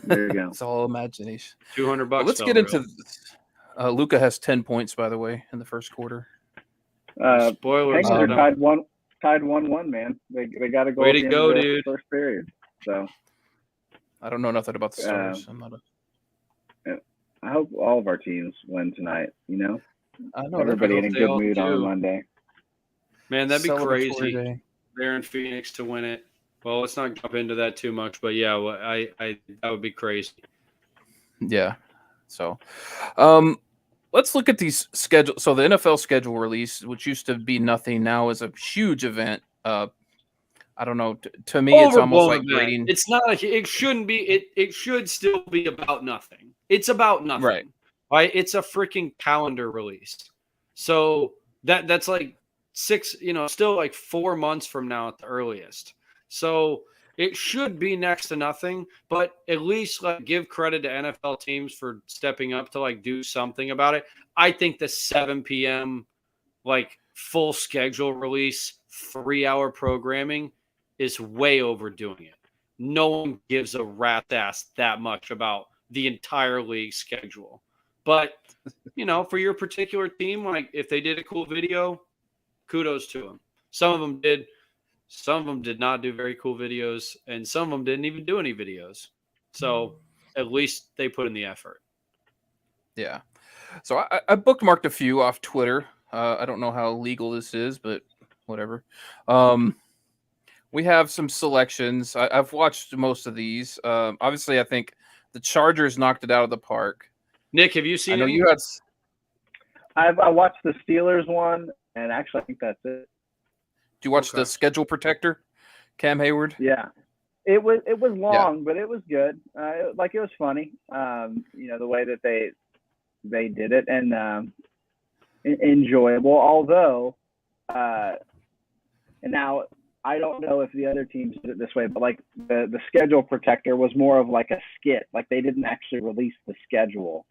There you go. It's all imagination. $200. Well, let's get into this. Luka has 10 points, by the way, in the first quarter. Spoilers. Penguins are tied 1-1, man. They got to go. Way to go, dude. First period. So I don't know nothing about the Stars. I hope all of our teams win tonight. I know everybody in a good mood on Monday. Man, that'd be crazy. They're in Phoenix to win it. Well, let's not jump into that too much, but yeah, that would be crazy. Yeah. So, let's look at these schedules. So the NFL schedule release, which used to be nothing, now is a huge event. I don't know. To me, it's almost like grading. It's not. It shouldn't be. It should still be about nothing. It's about nothing. Right? It's a freaking calendar release. So that's like 6. Still like 4 months from now at the earliest. So it should be next to nothing. But at least like give credit to NFL teams for stepping up to like do something about it. I think the 7 p.m. like full schedule release, 3-hour programming is way overdoing it. No one gives a rat's ass that much about the entire league schedule. But, for your particular team, like if they did a cool video, kudos to them. Some of them did. Some of them did not do very cool videos, and some of them didn't even do any videos. So at least they put in the effort. Yeah. So I bookmarked a few off Twitter. I don't know how legal this is, but whatever. We have some selections. I've watched most of these. Obviously, I think the Chargers knocked it out of the park. Nick, have you seen? I know you had. I watched the Steelers one, and actually, I think that's it. Do you watch the Schedule Protector, Cam Hayward? Yeah, it was long, but it was good. It was funny. The way that they did it, and enjoyable. Although, and now. I don't know if the other teams did it this way, but like the Schedule Protector was more of like a skit. Like they didn't actually release the schedule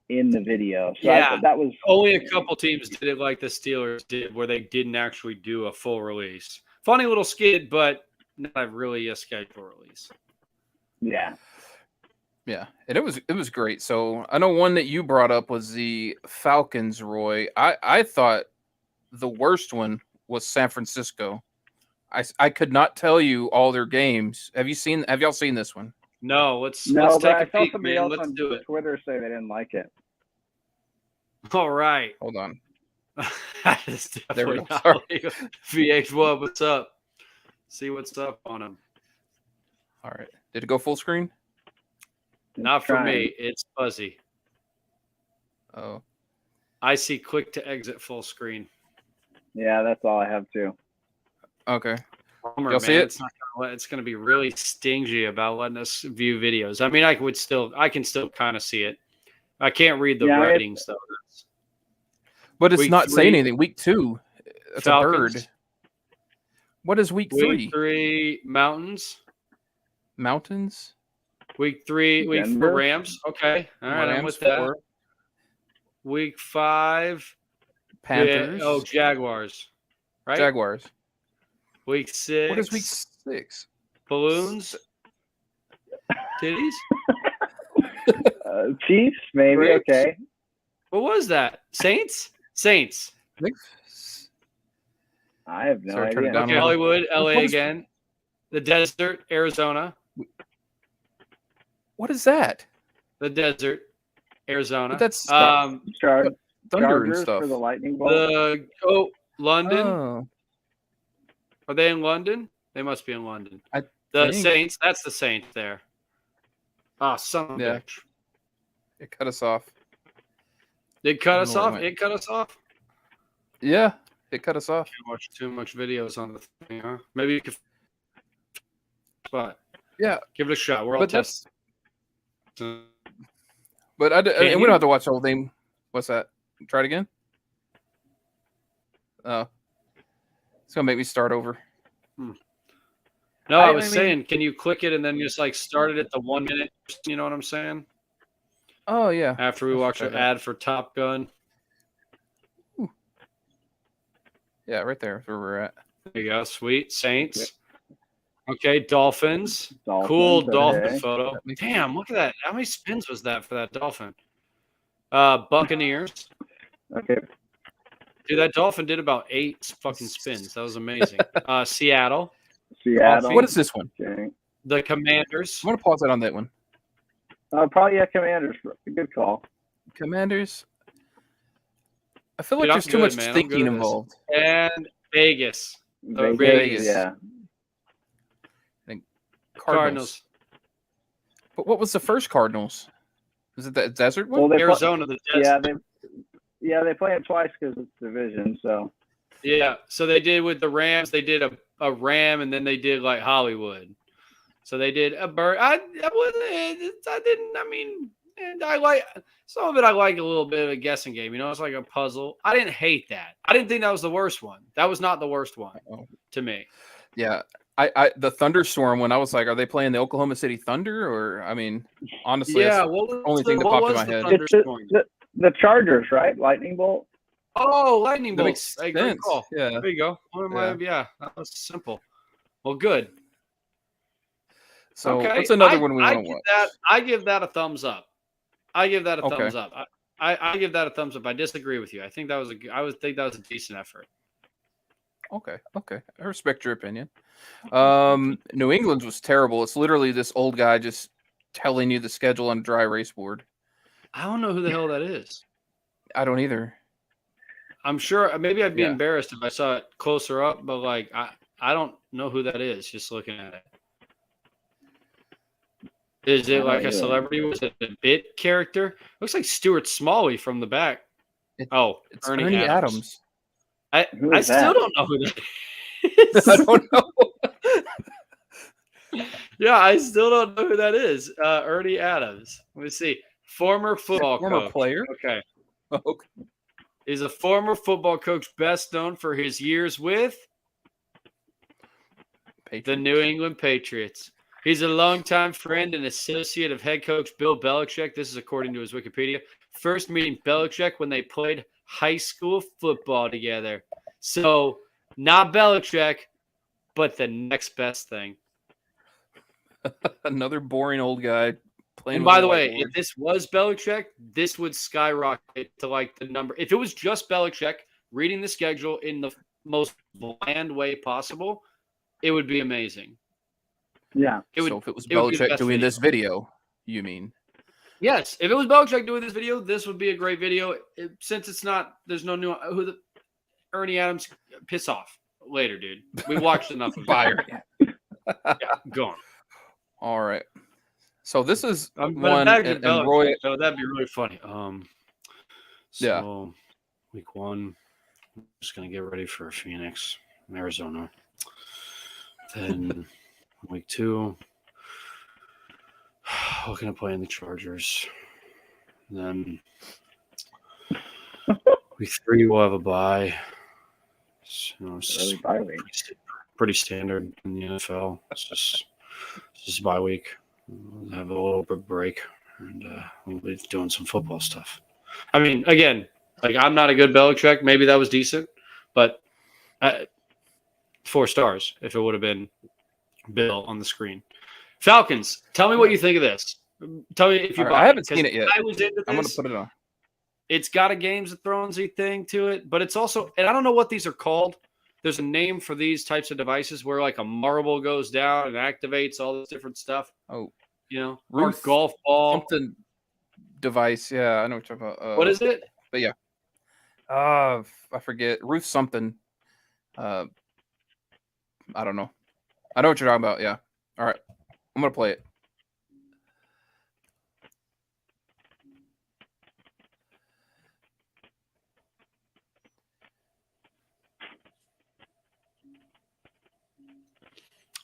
in the video. So that was only a couple teams did it like the Steelers did, where they didn't actually do a full release. Funny little skit, but not really a schedule release. Yeah. Yeah, and it was great. So I know one that you brought up was the Falcons, Roy. I thought the worst one was San Francisco. I could not tell you all their games. Have y'all seen this one? No, let's take a peek, man. Let's do it. Twitter say they didn't like it. All right. Hold on. There we go. VH1, what's up? See what's up on them. All right. Did it go full screen? Not for me. It's fuzzy. Oh. I see click to exit full screen. Yeah, that's all I have too. Okay. Y'all see it? It's going to be really stingy about letting us view videos. I mean, I can still kind of see it. I can't read the ratings though. But it's not saying anything. Week 2, it's Falcons. A bird. What is week 3? Week 3 mountains. Mountains. Week 3 week 4 Rams. Okay, all right, I'm with that. Week 5 Panthers. Jaguars. Right. Jaguars. Week 6. What is week 6? Balloons. Titties. Chiefs, maybe. Bricks. Okay. What was that? Saints. I have no idea. Okay, Hollywood, LA again. The desert, Arizona. What is that? The desert, Arizona. But that's Char- thunder and Chargers stuff. for the Lightning Bolt. London. Oh, Are they in London? They must be in London. I The think. Saints. That's the Saints there. Oh, son of a Yeah. bitch. It cut us off. It cut I us don't know off. where it It cut us off. Yeah, it cut us off. Watch too much videos on the thing, huh? Maybe you could. But Yeah, give it a shot. We're all but that's. testing. But and we you? don't have to watch the whole thing. What's that? Try it again. Oh, it's gonna make me start over. No, I I was mean- saying, can you click it and then just like start it at the 1 minute? You know what I'm saying? Oh yeah. After we I should watch try an that. ad for Top Gun. Yeah, right there is where we're at. There you go. Sweet. Saints. Okay. Dolphins. Dolphins, Cool okay. dolphin photo. That makes Damn, look at that. How many spins was that for that dolphin? Buccaneers. Okay. Dude, that dolphin did about 8 fucking spins. That was amazing. Seattle. Seattle. What is this one? Okay. The Commanders. I'm gonna pause it on that one. Probably Commanders. Good call. Commanders. I feel Dude, like I'm there's too good, much man. I'm thinking good at this. involved. And Vegas. Vegas. Yeah. Cardinals. But what was the first Cardinals? Is it the desert one? Well, they Arizona. The Jets. they play it twice because it's division. So Yeah, so they did with the Rams. They did a Ram, and then they did like Hollywood. So they did a bird. I didn't. I mean, and I like some of it. I like a little bit of a guessing game. You know, it's like a puzzle. I didn't hate that. I didn't think that was the worst one. That was not the worst one to me. Yeah. I the thunderstorm when I was like, are they playing the Oklahoma City Thunder? Or I mean, honestly, Yeah, that's what was only thing that what popped in was my the head. thunderstorm? the Chargers, right? Lightning Bolt. Oh, lightning That bolt. makes Hey, great sense. call. Yeah. There you go. Yeah, that was simple. Well, good. So Okay. what's another one we want to watch? I give that a thumbs up. I give that a Okay. thumbs up. I give that a thumbs up. I disagree with you. I think that was a decent effort. Okay. I respect your opinion. New England's was terrible. It's literally this old guy just telling you the schedule on a dry erase board. I don't know who the hell that is. I don't either. I'm sure maybe I'd be Yeah. embarrassed if I saw it closer up, but like I don't know who that is just looking at it. Is it like a celebrity? Was it a bit character? Looks like Stuart Smalley from the back. It's Ernie Adams. Who I is still that? don't know who that is. I don't know. Yeah, I still don't know who that is. Ernie Adams. Let me see. Former football Former coach. player. Okay. Okay. He's a former football coach best known for his years with the Patriots. New England Patriots. He's a longtime friend and associate of head coach Bill Belichick. This is according to his Wikipedia. First meeting Belichick when they played high school football together. So not Belichick, but the next best thing. Another boring old guy playing. And with by a the way, whiteboard. if this was Belichick, this would skyrocket to like the number. If it was just Belichick reading the schedule in the most bland way possible, it would be amazing. Yeah. It would. So if it was it would be the Belichick best doing video. this video, you mean? Yes, if it was Belichick doing this video, this would be a great video. Since it's not, there's no new. Ernie Adams, piss off later, dude. We watched enough of it. Fire. Yeah, go on. All right. So this is But one, imagine and Belichick, Roy. though, that'd be really funny. So week 1, I'm just gonna get ready for Phoenix, Arizona. Then week 2, looking to play in the Chargers. Then week 3, we'll have a bye. So it's Early just bye week. pretty standard in the NFL. It's just bye week. We'll have a little bit break, and we'll be doing some football stuff. I mean, again, like I'm not a good Belichick. Maybe that was decent, but 4 stars if it would have been Bill on the screen. Falcons, tell me what you think of this. Tell me if you All right, buy I haven't it, 'cause seen it yet. I was into this. I'm gonna put it on. It's got a Games of Thronesy thing to it, but it's also, and I don't know what these are called. there's a name for these types of devices where like a marble goes down and activates all this different stuff. Oh, Or Ruth golf ball. something device. Yeah, I know what you're talking about. What is it? But yeah. I forget. Ruth something. I don't know. I know what you're talking about. Yeah. All right. I'm gonna play it.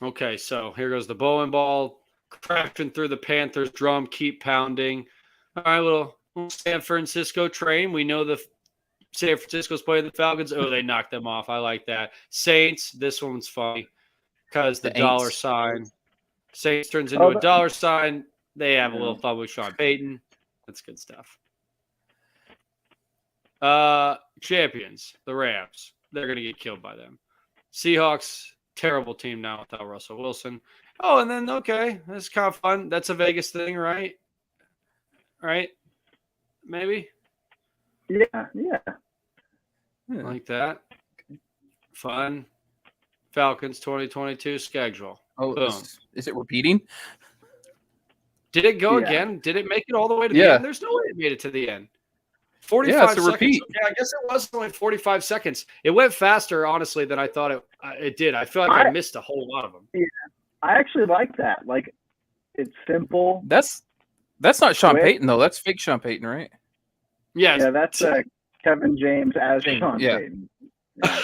Okay, so here goes the bowling ball crashing through the Panthers drum, keep pounding. All right, little San Francisco train. We know the San Francisco's playing the Falcons. Oh, they knocked them off. I like that. Saints, this one's funny because the dollar Aints. sign. Saints turns into a dollar sign. They have a little fun with Sean Payton. That's good stuff. Champions, the Rams. They're going to get killed by them. Seahawks, terrible team now without Russell Wilson. Oh, and then, okay, that's kind of fun. That's a Vegas thing, right? Right? Maybe? Yeah. Like that. Fun. Falcons 2022 schedule. Oh, Boom. is it repeating? Did it go again? Did it make it all the way to the end? There's no way it made it to the end. 45 seconds. Repeat. Okay, I guess it was only 45 seconds. It went faster, honestly, than I thought it did. I feel like I missed a whole lot of them. Yeah, I actually like that. Like, it's simple. That's not Sean Payton though. That's fake Sean Payton, right? Yeah, that's Kevin James as Sean Payton. Yeah.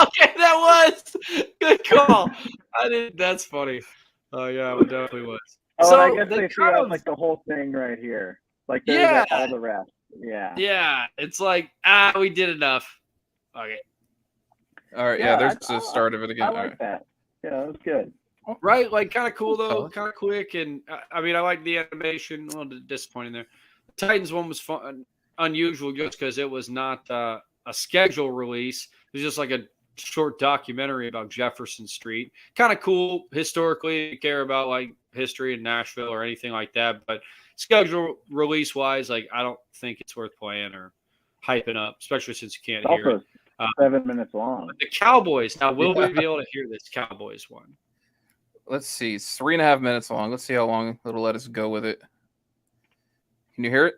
Okay, that was good call. That's funny. Oh yeah, it definitely was. Oh, so I guess they threw out like the whole thing right here. Like all the rest. Yeah. Yeah, it's like we did enough. Okay. All right. Yeah, there's the start of it again. I like that. Yeah, that was good. Right, like kind of cool though, kind of quick, and I mean I like the animation. A little disappointing there. The Titans one was fun, unusual just because it was not a schedule release. It was just like a short documentary about Jefferson Street. Kind of cool historically. If you care about like history in Nashville or anything like that, but schedule release wise, like I don't think it's worth playing or hyping up, especially since you can't hear it. 7 minutes long. But the Cowboys. Now, will we be able to hear this Cowboys one? Let's see. It's 3.5 minutes long. Let's see how long it'll let us go with it. Can you hear it?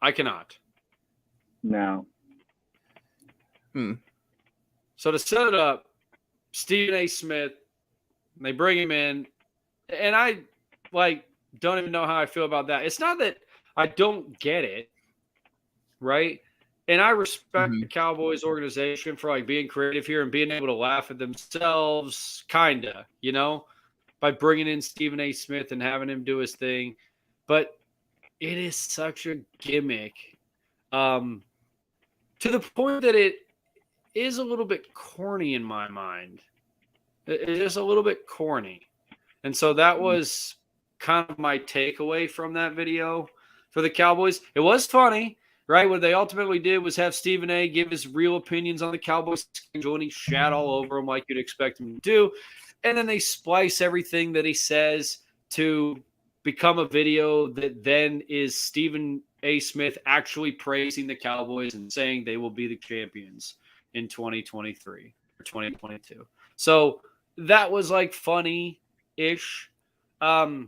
I cannot. No. So to set it up, Stephen A. Smith, they bring him in, and I don't even know how I feel about that. It's not that I don't get it, right? And I respect the Cowboys organization for being creative here and being able to laugh at themselves, kinda, by bringing in Stephen A. Smith and having him do his thing. But it is such a gimmick, to the point that it is a little bit corny in my mind. It is a little bit corny. And so that was kind of my takeaway from that video for the Cowboys. It was funny, right? What they ultimately did was have Stephen A. give his real opinions on the Cowboys schedule, and he shat all over him like you'd expect him to do. And then they splice everything that he says to become a video that then is Stephen A. Smith actually praising the Cowboys and saying they will be the champions in 2023 or 2022. So that was funny-ish. I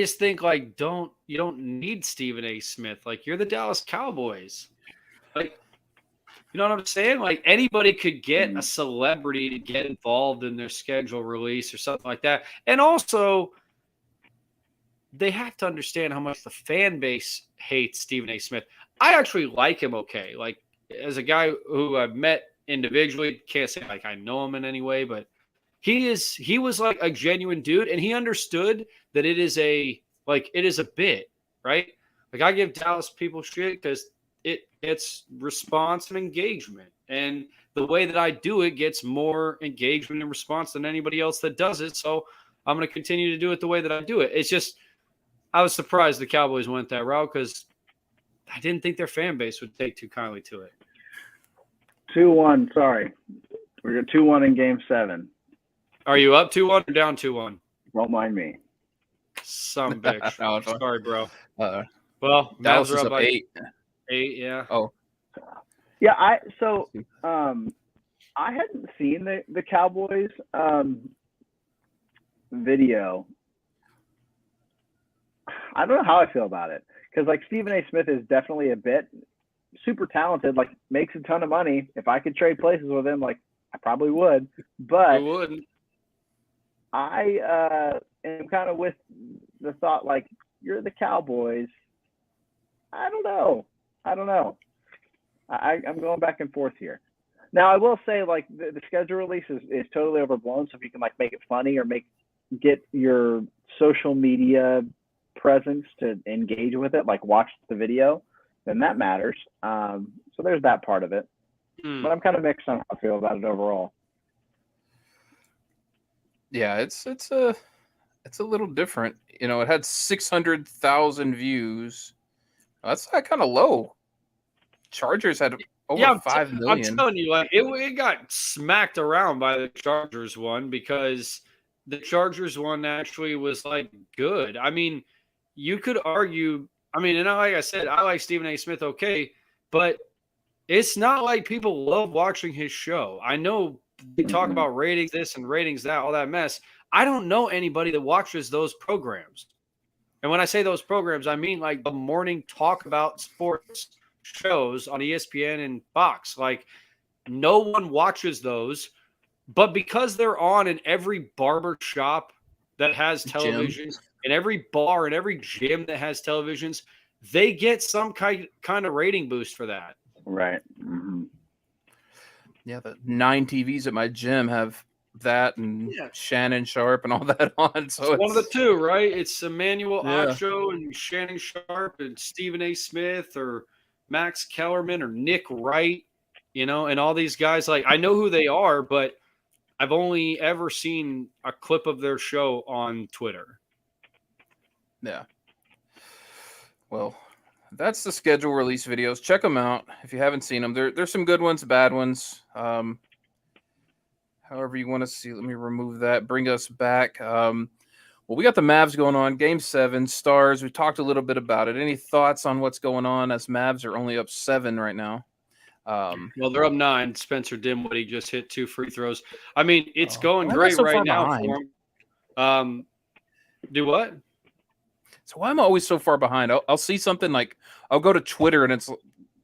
just think you don't need Stephen A. Smith. You're the Dallas Cowboys. You know what I'm saying? Anybody could get a celebrity to get involved in their schedule release or something like that. And also, they have to understand how much the fan base hates Stephen A. Smith. I actually like him okay. As a guy who I've met individually, can't say I know him in any way, but he was a genuine dude, and he understood that it is a bit, right? I give Dallas people shit because it's response and engagement, and the way that I do it gets more engagement and response than anybody else that does it. So I'm going to continue to do it the way that I do it. It's just I was surprised the Cowboys went that route because I didn't think their fan base would take too kindly to it. 2-1. Sorry, we're 2-1 in Game 7. Are you up 2-1 or down 2-1? Don't mind me. Some bitch. Sorry, bro. Well, Dallas is up 8. 8, yeah. Oh. Yeah, I hadn't seen the Cowboys video. I don't know how I feel about it because like Stephen A. Smith is definitely a bit super talented, like makes a ton of money. If I could trade places with him, like I probably would. But Who wouldn't? I am kind of with the thought like you're the Cowboys. I don't know. I'm going back and forth here. Now I will say like the schedule release is totally overblown. So if you can like make it funny or get your social media presence to engage with it, like watch the video, then that matters. So there's that part of it. But I'm kind of mixed on how I feel about it overall. Yeah, it's a little different. You know, it had 600,000 views. That's kind of low. Chargers had over 5 million. I'm telling you, like it got smacked around by the Chargers one because the Chargers one actually was like good. I mean, you could argue. I mean, and like I said, I like Stephen A. Smith, okay, but it's not like people love watching his show. I know they talk about ratings this and ratings that, all that mess. I don't know anybody that watches those programs. And when I say those programs, I mean like the morning talk about sports shows on ESPN and Fox. Like no one watches those, but because they're on in every barber shop that has televisions, in every bar, in every gym that has televisions, they get some kind of rating boost for that. Right. Mm-hmm. Yeah, the 9 TVs at my gym have that and Shannon Sharp and all that on. So it's one of the two, right? It's Emmanuel Yeah. Acho and Shannon Sharp and Stephen A. Smith or Max Kellerman or Nick Wright, you know, and all these guys. Like I know who they are, but I've only ever seen a clip of their show on Twitter. Yeah. Well, that's the schedule release videos. Check them out if you haven't seen them. There's some good ones, bad ones. However you want to see. Let me remove that. Bring us back. Well, we got the Mavs going on. Game 7, Stars. We talked a little bit about it. Any thoughts on what's going on as Mavs are only up 7 right now? Well, they're up 9. Spencer Dinwiddie just hit 2 free throws. I mean, it's going great right now for him. Do what? So why am I always so far behind? I'll see something like I'll go to Twitter and it's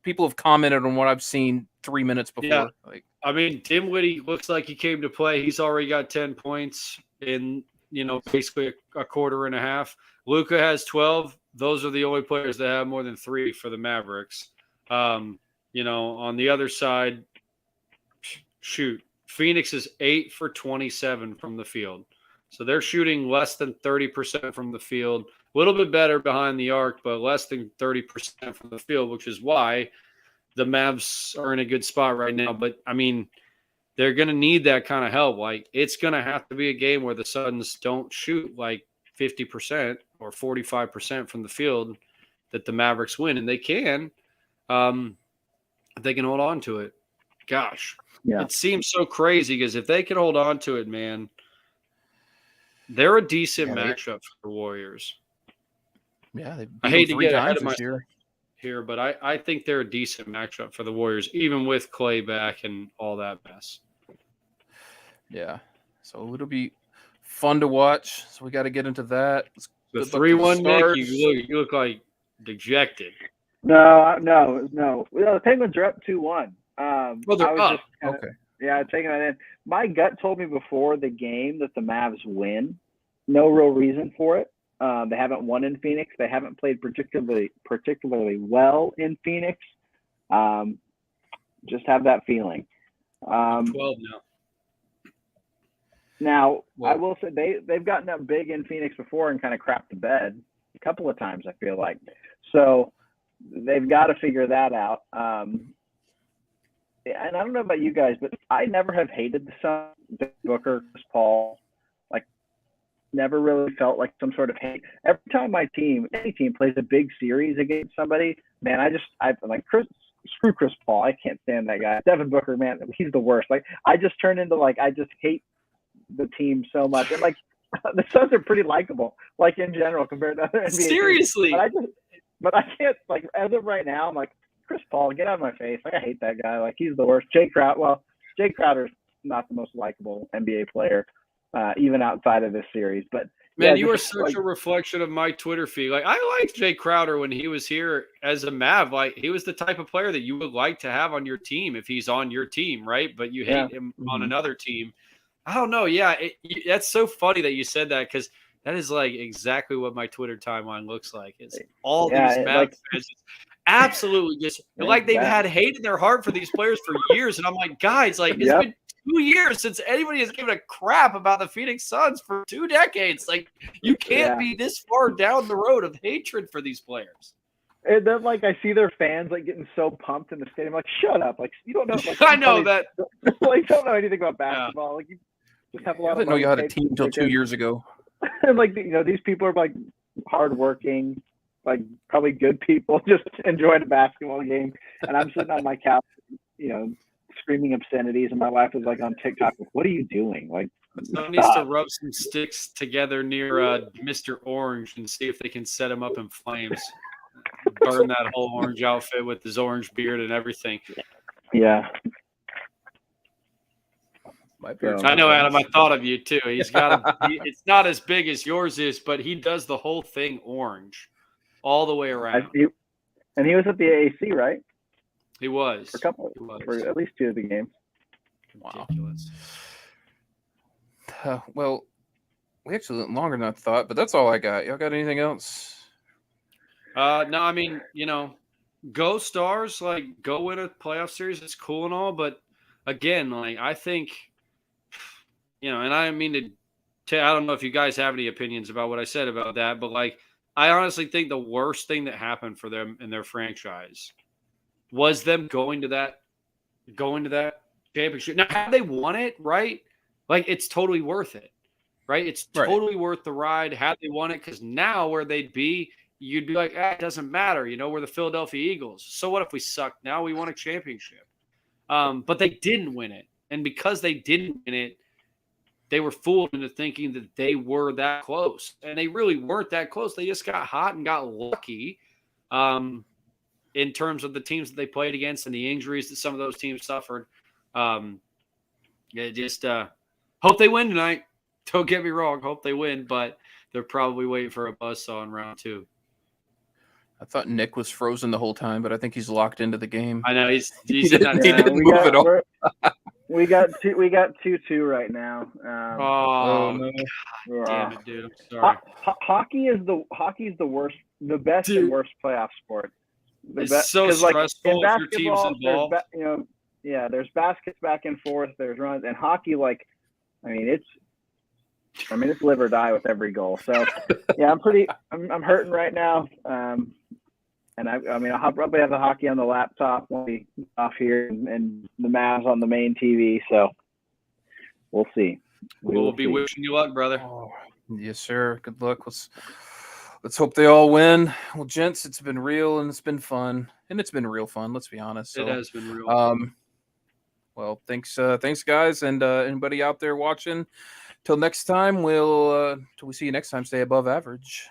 people have commented on what I've seen 3 minutes before. Yeah. Like, I mean, Dinwiddie looks like he came to play. He's already got 10 points in, you know, basically a quarter and a half. Luka has 12. Those are the only players that have more than 3 for the Mavericks. You know, on the other side, Phoenix is 8 for 27 from the field. So they're shooting less than 30% from the field. A little bit better behind the arc, but less than 30% from the field, which is why the Mavs are in a good spot right now. But, I mean, they're going to need that kind of help. Like, it's going to have to be a game where the Suns don't shoot like 50% or 45% from the field that the Mavericks win. And they can. If they can hold on to it. Gosh. Yeah. It seems so crazy because if they can hold on to it, man, they're a decent matchup for the Warriors. Yeah, I hate to get ahead of myself here, but I think they're a decent matchup for the Warriors, even with Clay back and all that mess. Yeah, so it'll be fun to watch. So we got to get into that. The 3-1 Nick, you look like dejected. No. The Penguins are up 2-1. Well, they're up. Okay. Yeah, taking that in. My gut told me before the game that the Mavs win. No real reason for it. They haven't won in Phoenix. They haven't played particularly well in Phoenix. Just have that feeling. 12 now. Now, I will say they've gotten up big in Phoenix before and kind of crapped the bed a couple of times, I feel like. So they've got to figure that out. And I don't know about you guys, but I never have hated the Suns, Booker, Chris Paul. Like, never really felt like some sort of hate. Every time any team plays a big series against somebody, man, I'm like, screw Chris Paul. I can't stand that guy. Devin Booker, man, he's the worst. Like, I just turn into I just hate the team so much. And like, the Suns are pretty likable, like in general compared to other NBA Seriously. teams. But I can't, like, as of right now, I'm like, Chris Paul, get out of my face. Like, I hate that guy. Like, he's the worst. Jay Crowder's not the most likable NBA player, even outside of this series. But man, yeah, you are just, such a reflection of my Twitter feed. Like, I liked Jay Crowder when he was here as a Mav. Like, he was the type of player that you would like to have on your team if he's on your team, right? But you hate him on another team. I don't know. Yeah, that's so funny that you said that, because that is like exactly what my Twitter timeline looks like. It's all these Mavs fans absolutely just like they've had hate in their heart for these players for years. And I'm like, guys, like it's been 2 years since anybody has given a crap about the Phoenix Suns for 2 decades. Like, you can't be this far down the road of hatred for these players. And then, like, I see their fans like getting so pumped in the stadium. Like, shut up! Like, you don't know. Like, I know that. Like, don't know anything about basketball. Like, you just have a lot. I didn't know you had a team until 2 years ago. And like, these people are like hardworking, like probably good people, just enjoying a basketball game. And I'm sitting on my couch, screaming obscenities, and my wife is like on TikTok. What are you doing? Like, someone needs to rub some sticks together near Mr. Orange and see if they can set him up in flames. Burn that whole orange outfit with his orange beard and everything. Yeah. I know, Adam. I thought of you too. He's got it's not as big as yours is, but he does the whole thing orange, all the way around. And he was at the AAC, right? He was for at least 2 of the games. Ridiculous. Well, we actually went longer than I thought, but that's all I got. Y'all got anything else? No, I mean, go Stars, like, go win a playoff series. It's cool and all, but again, like, I think, and I didn't mean to I don't know if you guys have any opinions about what I said about that, but like, I honestly think the worst thing that happened for them in their franchise was them going to that championship. Now, had they won it, right? Like, it's totally worth it, right? It's totally worth the ride had they won it, because now where they'd be, you'd be like, it doesn't matter. We're the Philadelphia Eagles. So what if we suck? Now we won a championship. But they didn't win it. And because they didn't win it, they were fooled into thinking that they were that close. And they really weren't that close. They just got hot and got lucky in terms of the teams that they played against and the injuries that some of those teams suffered. Hope they win tonight. Don't get me wrong. Hope they win. But they're probably waiting for a buzzsaw in round 2. I thought Nick was frozen the whole time, but I think he's locked into the game. I know he's in that. He didn't move at all. We got 2-2 right now. No. Damn it, dude! I'm sorry. Hockey is the worst, the best and worst playoff sport. It's so stressful if your team's involved. There's baskets back and forth. There's runs, and hockey, it's live or die with every goal. So yeah, I'm hurting right now. And I'll probably have the hockey on the laptop when we off here and the Mavs on the main TV. So we'll see. We'll be wishing you luck, brother. Oh, yes, sir. Good luck. Let's hope they all win. Well, gents, it's been real and it's been fun, and it's been real fun. Let's be honest. So, it has been real. Well, thanks, guys, and anybody out there watching. Till next time, till we see you next time. Stay above average.